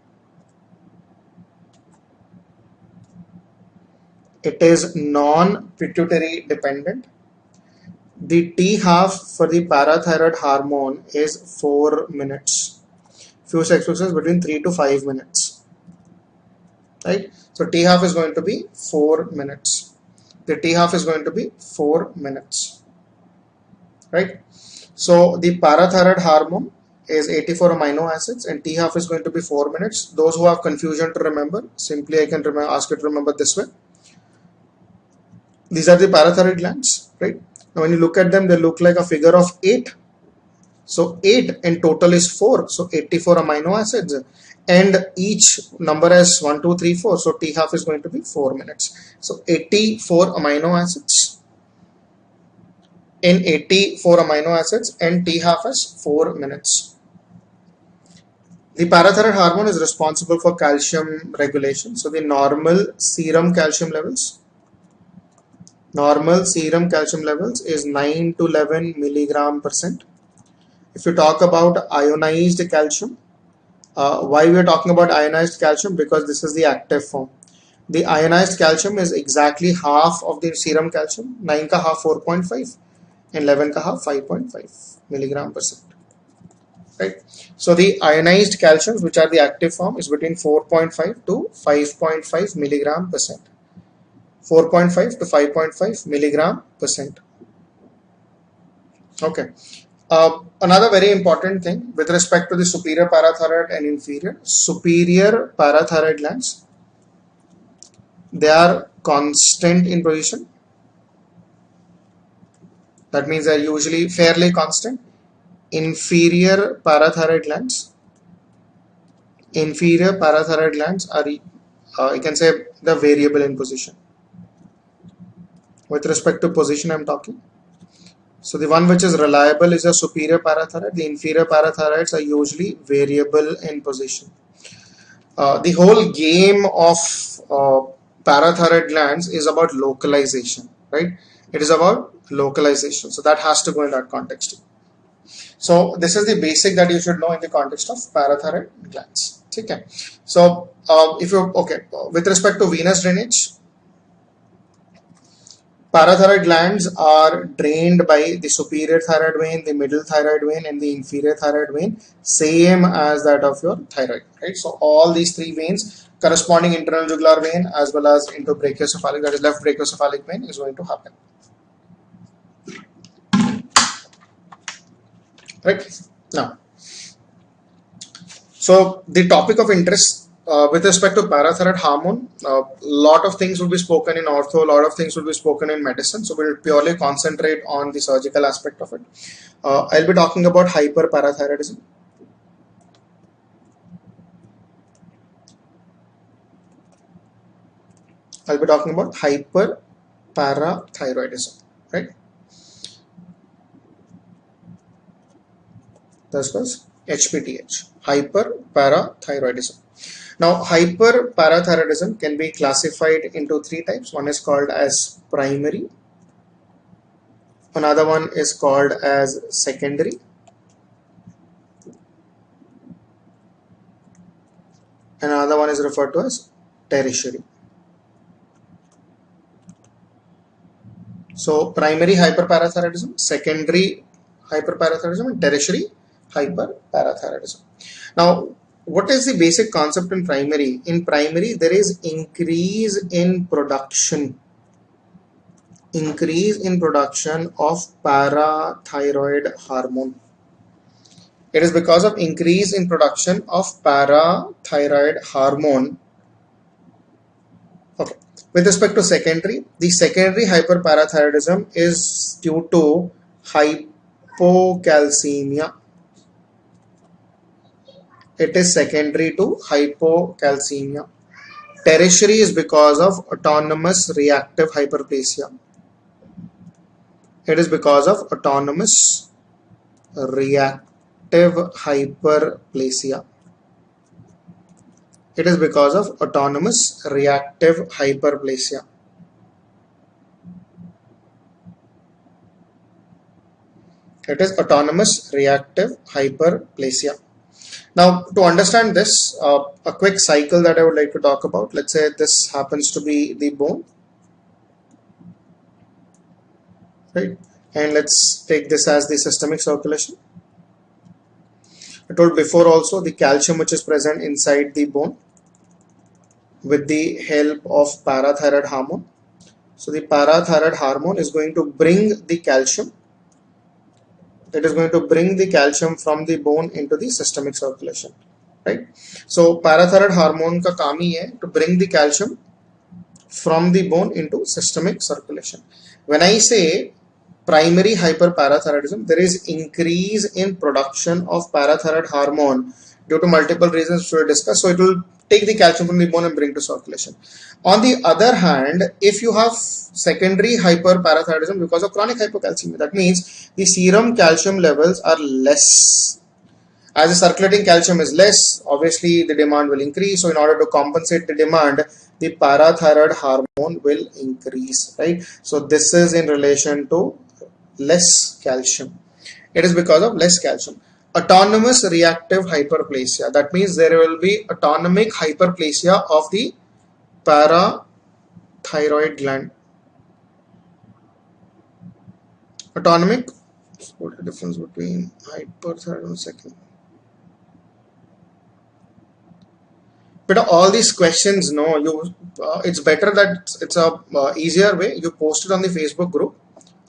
It is non-pituitary dependent. The T half for the parathyroid hormone is 4 minutes. Few exercises between 3 to 5 minutes. Right? So T half is going to be 4 minutes. The T half is going to be 4 minutes. Right? So the parathyroid hormone is 84 amino acids and T half is going to be 4 minutes. Those who have confusion to remember, simply I can ask you to remember this way. These are the parathyroid glands, right? Now when you look at them, they look like a figure of 8. So 8 in total is 4. So 84 amino acids and each number has 1, 2, 3, 4. So T half is going to be 4 minutes. So 84 amino acids in 84 amino acids and T half is 4 minutes. The parathyroid hormone is responsible for calcium regulation. So the normal serum calcium levels is 9 to 11 milligram percent. If you talk about ionized calcium, why we are talking about ionized calcium? Because this is the active form. The ionized calcium is exactly half of the serum calcium. 9 ka half 4.5 and 11 ka half 5.5 milligram percent. Right? So the ionized calciums, which are the active form, is between 4.5 to 5.5 milligram percent. 4.5 to 5.5 milligram percent. Okay. Another very important thing with respect to the superior parathyroid and inferior. Superior parathyroid glands, they are constant in position. That means they are usually fairly constant. Inferior parathyroid glands are, you can say, the variable in position. With respect to position, I am talking. So the one which is reliable is a superior parathyroid. The inferior parathyroids are usually variable in position. The whole game of parathyroid glands is about localization, right? It is about localization. So that has to go in that context. So this is the basic that you should know in the context of parathyroid glands. Okay. So if you with respect to venous drainage, parathyroid glands are drained by the superior thyroid vein, the middle thyroid vein, and the inferior thyroid vein, same as that of your thyroid, right? So all these three veins, corresponding internal jugular vein as well as into brachiocephalic, that is left brachiocephalic vein, is going to happen. Right? Now, so the topic of interest with respect to parathyroid hormone, a lot of things will be spoken in ortho, a lot of things will be spoken in medicine. So we'll purely concentrate on the surgical aspect of it. I'll be talking about hyperparathyroidism. I'll be talking about hyperparathyroidism, right? This was HPTH, hyperparathyroidism. Now, hyperparathyroidism can be classified into three types. One is called as primary. Another one is called as secondary. Another one is referred to as tertiary. So, primary hyperparathyroidism, secondary hyperparathyroidism, and tertiary hyperparathyroidism. Now, what is the basic concept in primary? In primary, there is increase in production of parathyroid hormone. It is because of increase in production of parathyroid hormone. Okay. With respect to secondary, the secondary hyperparathyroidism is due to hypocalcemia. It is secondary to hypocalcemia. Tertiary is because of autonomous reactive hyperplasia. It is because of autonomous reactive hyperplasia. It is because of autonomous reactive hyperplasia. It is autonomous reactive hyperplasia. Now, to understand this, a quick cycle that I would like to talk about. Let's say this happens to be the bone, right? And let's take this as the systemic circulation. I told before also the calcium which is present inside the bone with the help of parathyroid hormone. So the parathyroid hormone is going to bring the calcium. It is going to bring the calcium from the bone into the systemic circulation, right? So parathyroid hormone ka kaam hi hai to bring the calcium from the bone into systemic circulation. When I say primary hyperparathyroidism, there is increase in production of parathyroid hormone due to multiple reasons which we will discuss. So it will take the calcium from the bone and bring to circulation. On the other hand, if you have secondary hyperparathyroidism because of chronic hypocalcemia, that means the serum calcium levels are less. As the circulating calcium is less, obviously the demand will increase. So in order to compensate the demand, the parathyroid hormone will increase, right? So this is in relation to less calcium. It is because of less calcium. Autonomous reactive hyperplasia. That means there will be autonomic hyperplasia of the parathyroid gland. Autonomic. What is the difference between hyperthyroid? Second. But all these questions, no, it's better that it's a easier way. You post it on the Facebook group.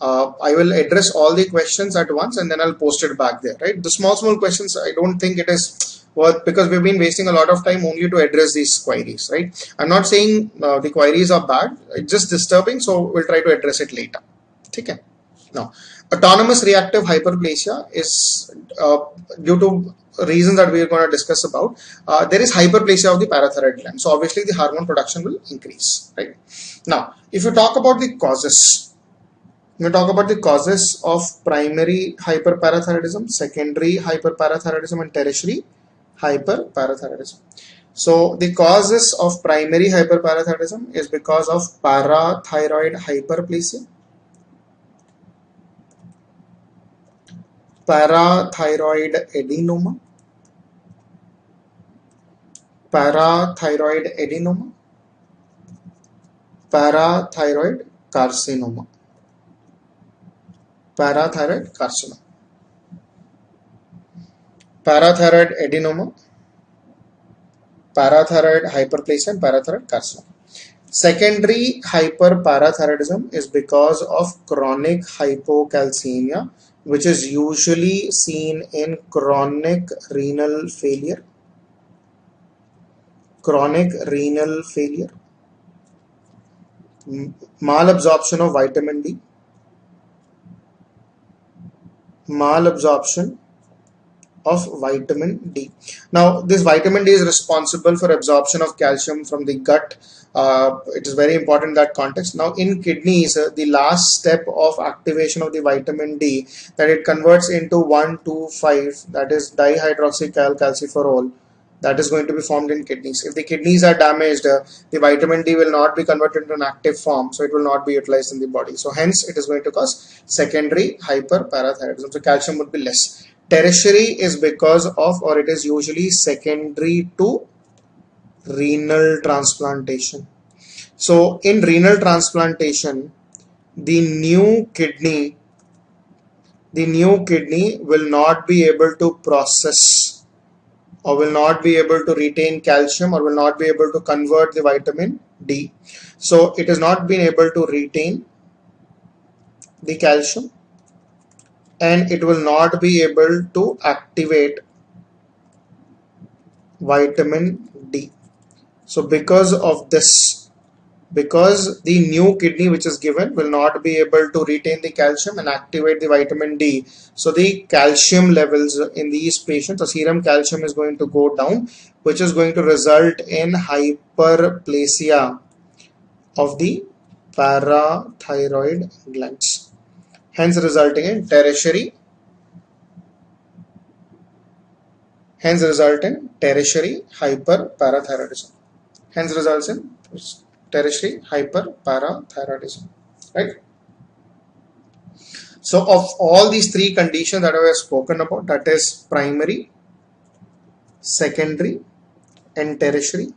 I will address all the questions at once and then I'll post it back there, right? The small questions, I don't think it is worth, because we've been wasting a lot of time only to address these queries, right? I'm not saying the queries are bad, it's just disturbing, so we'll try to address it later. Okay. Now, autonomous reactive hyperplasia is due to reasons that we are going to discuss about. There is hyperplasia of the parathyroid gland, so obviously the hormone production will increase, right? Now, if you talk about the causes, we talk about the causes of primary hyperparathyroidism, secondary hyperparathyroidism, and tertiary hyperparathyroidism. So the causes of primary hyperparathyroidism is because of parathyroid hyperplasia, parathyroid adenoma, parathyroid adenoma, parathyroid carcinoma. Parathyroid carcinoma, parathyroid adenoma, parathyroid hyperplasia, and parathyroid carcinoma. Secondary hyperparathyroidism is because of chronic hypocalcemia, which is usually seen in chronic renal failure. Chronic renal failure, malabsorption of vitamin D, malabsorption of vitamin D. Now, this vitamin D is responsible for absorption of calcium from the gut. It is very important in that context. Now, in kidneys, the last step of activation of the vitamin D, that it converts into 1,2,5, that is dihydroxycalciferol, that is going to be formed in kidneys. If the kidneys are damaged, the vitamin D will not be converted into an active form, so it will not be utilized in the body. So hence, it is going to cause secondary hyperparathyroidism. So calcium would be less. Tertiary is because of, or it is usually secondary to renal transplantation. So in renal transplantation, the new kidney will not be able to process or will not be able to retain calcium or will not be able to convert the vitamin D. So it has not been able to retain the calcium. and it will not be able to activate vitamin D. So because of this, because the new kidney which is given will not be able to retain the calcium and activate the vitamin D, so the calcium levels in these patients, the serum calcium is going to go down, which is going to result in hyperplasia of the parathyroid glands, hence resulting in tertiary hyperparathyroidism, hence results in tertiary hyperparathyroidism, right? So of all these three conditions that I have spoken about, that is primary, secondary and tertiary,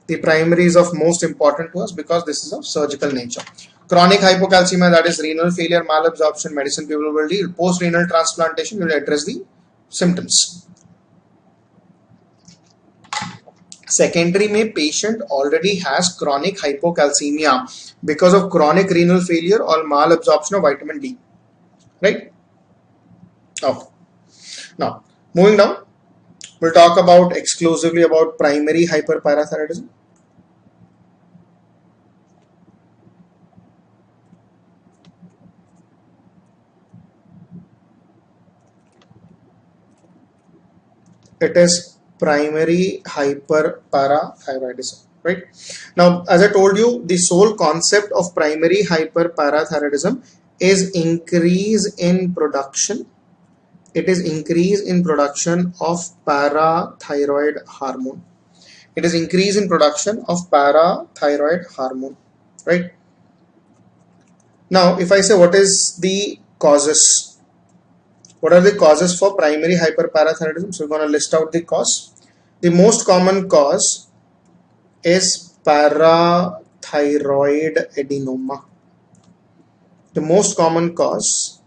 the primary is of most important to us because this is of surgical nature. Chronic hypocalcemia, that is renal failure, malabsorption, medicine people will deal. Post renal transplantation will address the symptoms. Secondary में patient already has chronic hypocalcemia because of chronic renal failure or malabsorption of vitamin D, right? Okay. Now moving down, we'll talk about exclusively about primary hyperparathyroidism. It is primary hyperparathyroidism, right? Now, as I told you, the sole concept of primary hyperparathyroidism is increase in production. It is increase in production of parathyroid hormone. It is increase in production of parathyroid hormone, right? Now, if I say what is the causes? What are the causes for primary hyperparathyroidism? So we're going to list out the cause. The most common cause is parathyroid adenoma. The most common cause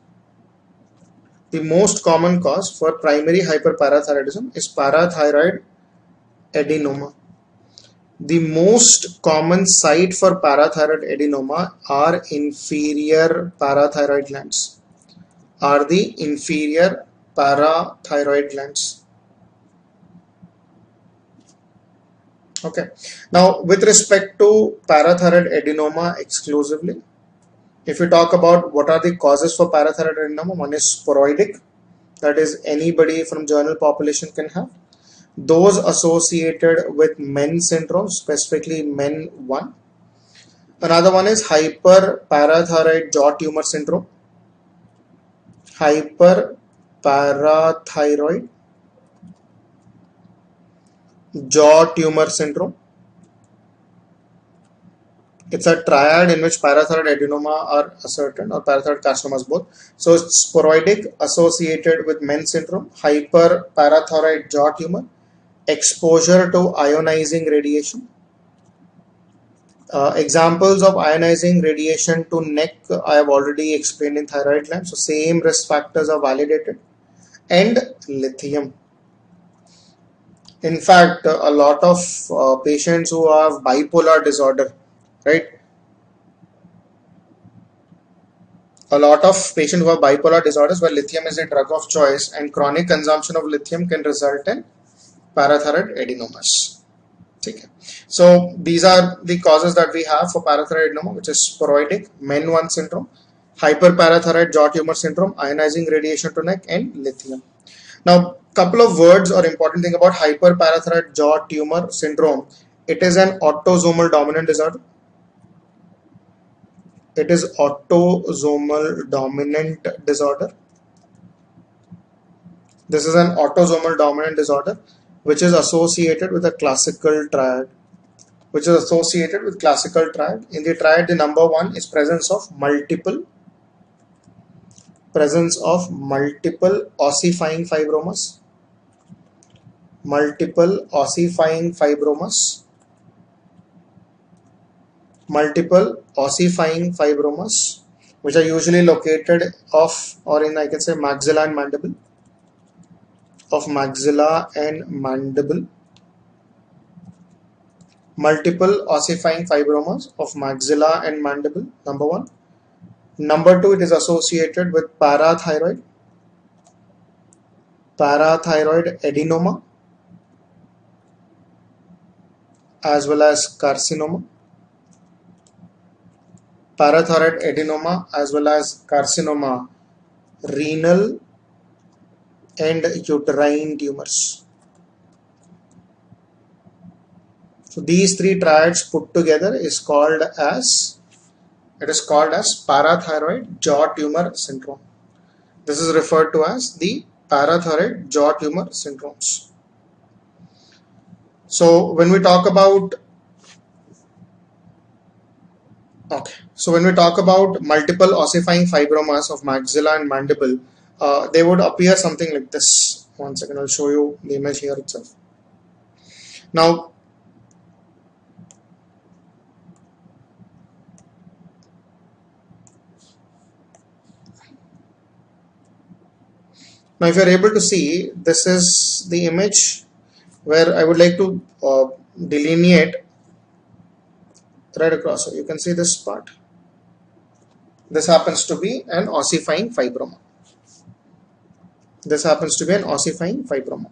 for primary hyperparathyroidism is parathyroid adenoma. The most common site for parathyroid adenoma are inferior parathyroid glands. Okay. Now, with respect to parathyroid adenoma exclusively, if you talk about what are the causes for parathyroid adenoma, one is sporadic, that is anybody from general population can have. Those associated with MEN syndrome, specifically MEN1. Another one is hyperparathyroid jaw tumor syndrome. Hyperparathyroid jaw tumor syndrome. It's a triad in which parathyroid adenoma are ascertained, or parathyroid carcinomas both. So it's sporadic, associated with MEN syndrome, hyperparathyroid jaw tumor, exposure to ionizing radiation. Examples of ionizing radiation to neck I have already explained in thyroid gland, so same risk factors are validated. And lithium. In fact, a lot of patients who have bipolar disorder, right? A lot of patients who have bipolar disorders where lithium is a drug of choice, and chronic consumption of lithium can result in parathyroid adenomas. Okay. So these are the causes that we have for parathyroid adenoma, which is sporadic, MEN1 syndrome, hyperparathyroid jaw tumor syndrome, ionizing radiation to neck, and lithium. Now, couple of words or important thing about hyperparathyroid jaw tumor syndrome. It is an autosomal dominant disorder. It is autosomal dominant disorder. This is an autosomal dominant disorder which is associated with a classical triad. In the triad, the number one is presence of multiple ossifying fibromas. Multiple ossifying fibromas, which are usually located off or in, I can say, maxilla and mandible. Multiple ossifying fibromas of maxilla and mandible, number one. Number two, it is associated with parathyroid. parathyroid adenoma as well as carcinoma, parathyroid adenoma as well as carcinoma, renal and uterine tumors. So these three triads put together is called as parathyroid jaw tumor syndrome. This is referred to as the parathyroid jaw tumor syndromes. So when we talk about multiple ossifying fibromas of maxilla and mandible, they would appear something like this. One second, I'll show you the image here itself. Now if you are able to see, this is the image where I would like to delineate right across. So you can see this part. This happens to be an ossifying fibroma. This happens to be an ossifying fibroma.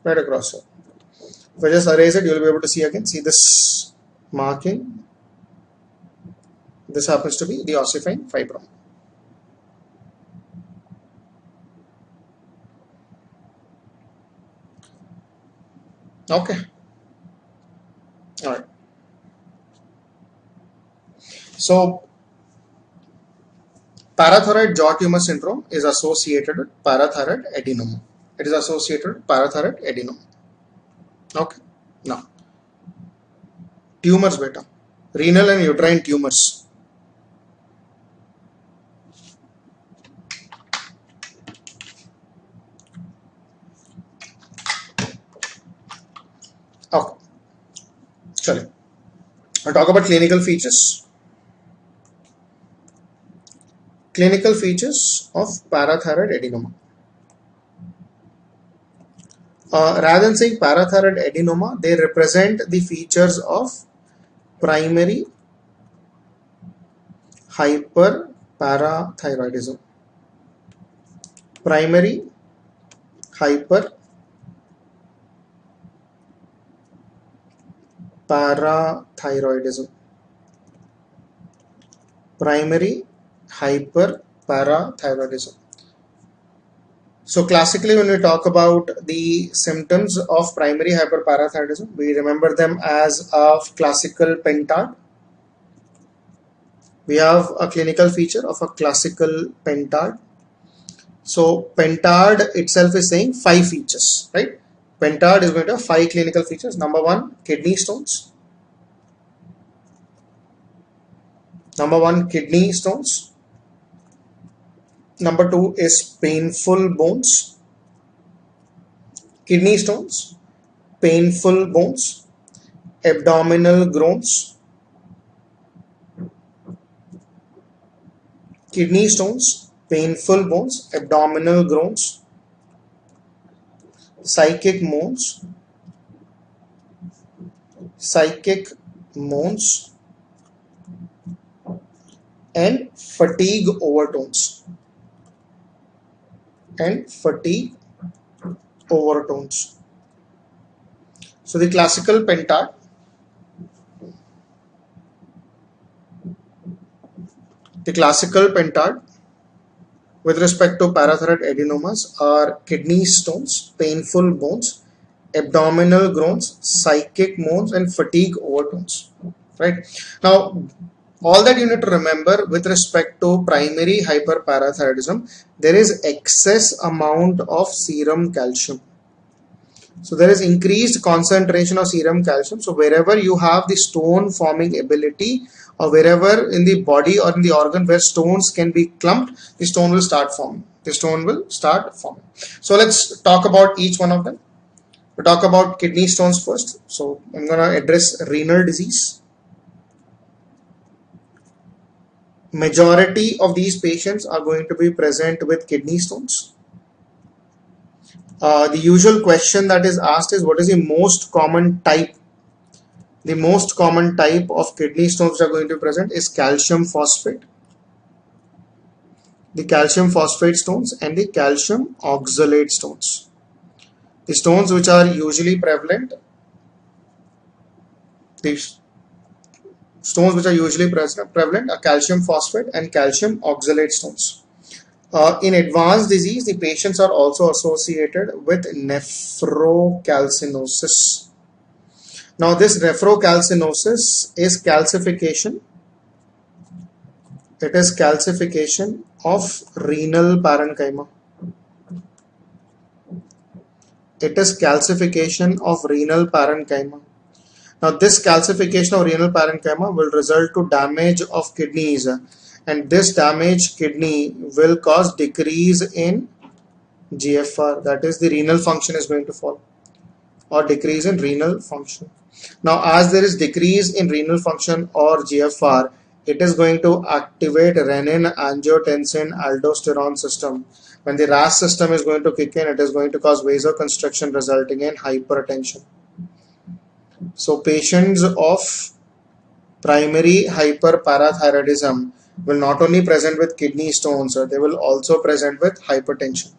Right across. So if I just erase it, you will be able to see again. See this marking. This happens to be the ossifying fibroma. Okay. All right. So parathyroid jaw tumor syndrome is associated with parathyroid adenoma. It is associated with parathyroid adenoma. Okay. Now, tumors beta, renal and uterine tumors. Okay. Chale. I'll talk about clinical features. Clinical features of parathyroid adenoma. Rather than saying parathyroid adenoma, they represent the features of primary hyperparathyroidism. Primary hyperparathyroidism. Primary hyperparathyroidism. So classically, when we talk about the symptoms of primary hyperparathyroidism, we remember them as a classical pentad. We have a clinical feature of a classical pentad. So pentad itself is saying 5 features, right? Pentad is going to have 5 clinical features. Number 1, kidney stones. Number 1, kidney stones. Number 2 is painful bones. Kidney stones, painful bones, abdominal groans. Kidney stones, painful bones, abdominal groans, psychic moans, and fatigue overtones. So the classical pentad, with respect to parathyroid adenomas are kidney stones, painful bones, abdominal groans, psychic moans, and fatigue overtones. Right now, all that you need to remember with respect to primary hyperparathyroidism, there is excess amount of serum calcium. So there is increased concentration of serum calcium. So wherever you have the stone forming ability, or wherever in the body or in the organ where stones can be clumped, the stone will start forming. So let's talk about each one of them. We'll talk about kidney stones first. So I'm going to address renal disease. Majority of these patients are going to be present with kidney stones. The usual question that is asked is, what is the most common type The most common type of kidney stones which are going to be present is calcium phosphate, the calcium phosphate stones, and the calcium oxalate stones. The stones which are usually prevalent, the stones which are usually prevalent are calcium phosphate and calcium oxalate stones. In advanced disease, the patients are also associated with nephrocalcinosis. Now, this nephrocalcinosis is calcification. It is calcification of renal parenchyma. It is calcification of renal parenchyma. Now, this calcification of renal parenchyma will result to damage of kidneys, and this damaged kidney will cause decrease in GFR, that is the renal function is going to fall, or decrease in renal function. Now, as there is decrease in renal function or GFR, it is going to activate renin, angiotensin, aldosterone system. When the RAS system is going to kick in, it is going to cause vasoconstriction resulting in hypertension. So patients of primary hyperparathyroidism will not only present with kidney stones, they will also present with hypertension.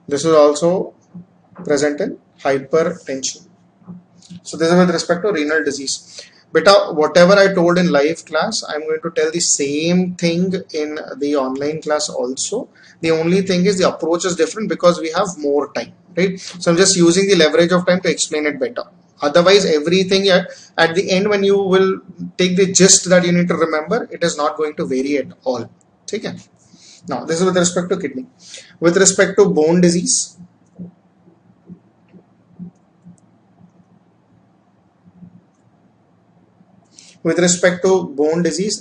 This is also present in hypertension. So this is with respect to renal disease. Beta, whatever I told in live class, I'm going to tell the same thing in the online class also. The only thing is the approach is different because we have more time, right? So I'm just using the leverage of time to explain it better. Otherwise, everything at the end, when you will take the gist that you need to remember, it is not going to vary at all. Okay? Now, this is with respect to kidney. With respect to bone disease,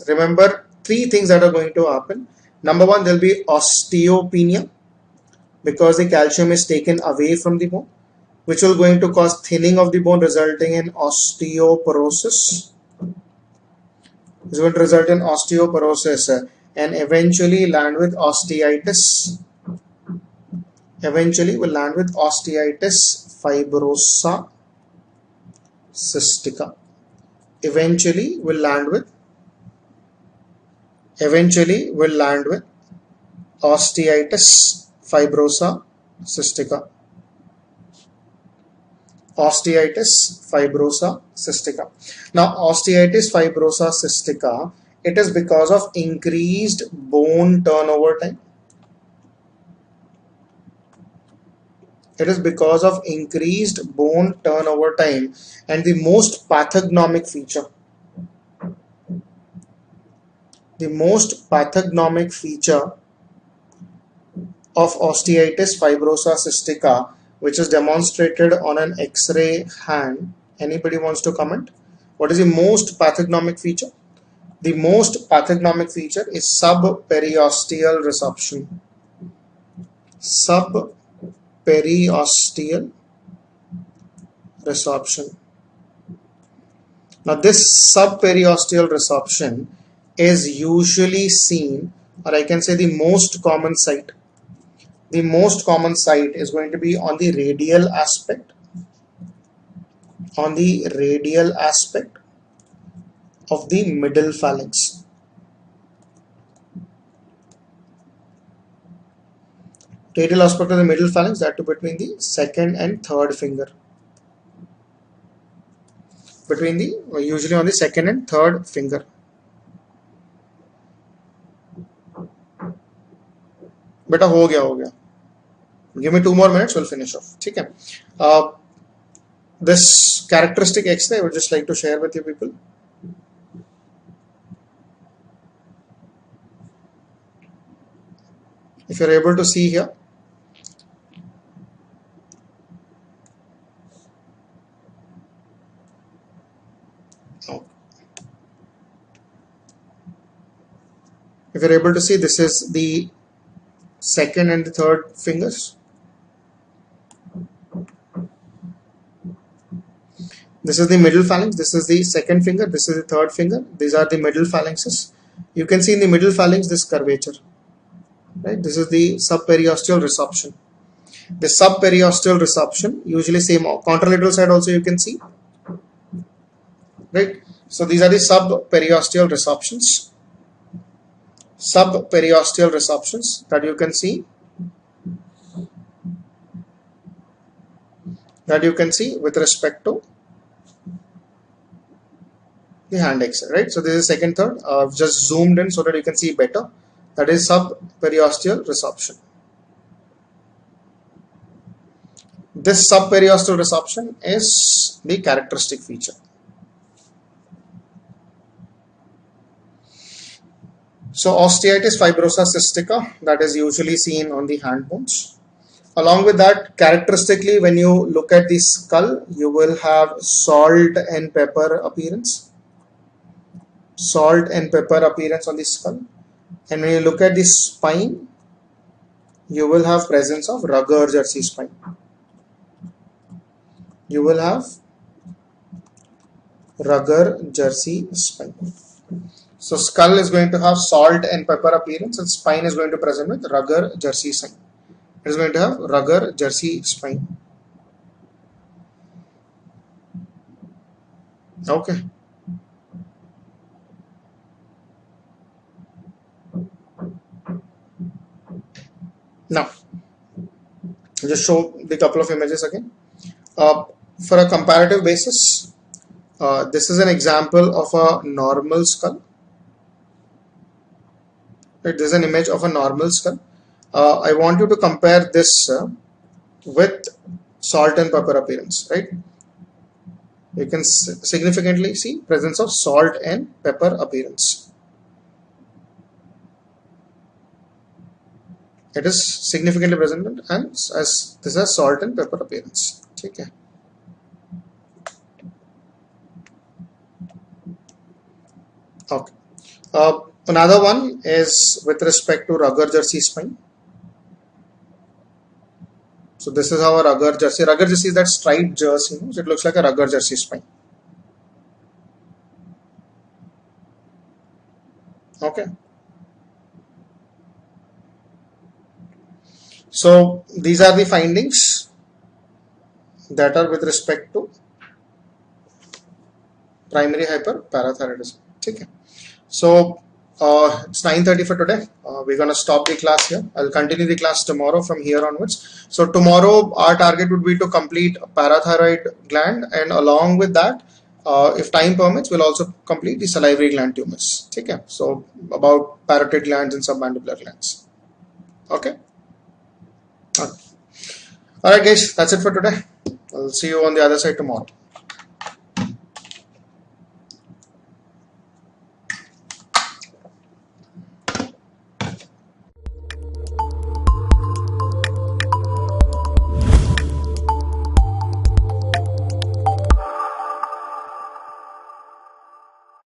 remember three things that are going to happen. Number one, there will be osteopenia because the calcium is taken away from the bone, which will going to cause thinning of the bone resulting in osteoporosis. It's going to result in osteoporosis and eventually land with osteitis. Eventually will land with osteitis fibrosa cystica. Eventually will land with osteitis fibrosa cystica. Osteitis fibrosa cystica. Now, osteitis fibrosa cystica, it is because of increased bone turnover time. It is because of increased bone turnover time, and the most pathognomic feature. The most pathognomic feature of osteitis fibrosa cystica, which is demonstrated on an X-ray hand. Anybody wants to comment? What is the most pathognomic feature? The most pathognomic feature is subperiosteal resorption. Subperiosteal resorption. Now, this subperiosteal resorption is usually seen, or I can say the most common site. The most common site is going to be on the radial aspect. On the radial aspect of the middle phalanx. Radial aspect of the middle phalanx, that too between the second and third finger. Usually on the second and third finger. Beta ho gaya. Give me 2 more minutes, we'll finish off. Okay. This characteristic X-ray I would just like to share with you people. If you're able to see here. If you're able to see, this is the second and the third fingers. This is the middle phalanx, this is the second finger, this is the third finger. These are the middle phalanxes. You can see in the middle phalanx this curvature. Right? This is the subperiosteal resorption. The subperiosteal resorption, usually same contralateral side also you can see. right? So these are the subperiosteal resorptions. Subperiosteal resorptions that you can see, with respect to the hand X-ray, right? So this is second third. Just zoomed in so that you can see better. That is subperiosteal resorption. This subperiosteal resorption is the characteristic feature. So osteitis fibrosa cystica, that is usually seen on the hand bones. Along with that, characteristically, when you look at the skull, you will have salt and pepper appearance. Salt and pepper appearance on the skull. And when you look at the spine, you will have presence of Rugger Jersey spine. You will have Rugger Jersey spine. So skull is going to have salt and pepper appearance, and spine is going to present with Rugger Jersey spine. It is going to have Rugger Jersey spine. Okay. Now, just show the couple of images again. For a comparative basis, this is an example of a normal skull. Right, this is an image of a normal skull. I want you to compare this with salt and pepper appearance, right? You can significantly see presence of salt and pepper appearance. It is significantly present, and as this has salt and pepper appearance. Okay. Okay. Another one is with respect to Rugger Jersey spine. So this is how a Rugger Jersey. Rugger Jersey is that striped jersey. So it looks like a Rugger Jersey spine. Okay. So these are the findings that are with respect to primary hyperparathyroidism. Okay. So it's 9:30 for today. We're going to stop the class here. I'll continue the class tomorrow from here onwards. So tomorrow our target would be to complete parathyroid gland, and along with that, if time permits, we'll also complete the salivary gland tumors. Okay. So about parotid glands and submandibular glands. Okay. All right guys, that's it for today. I'll see you on the other side tomorrow.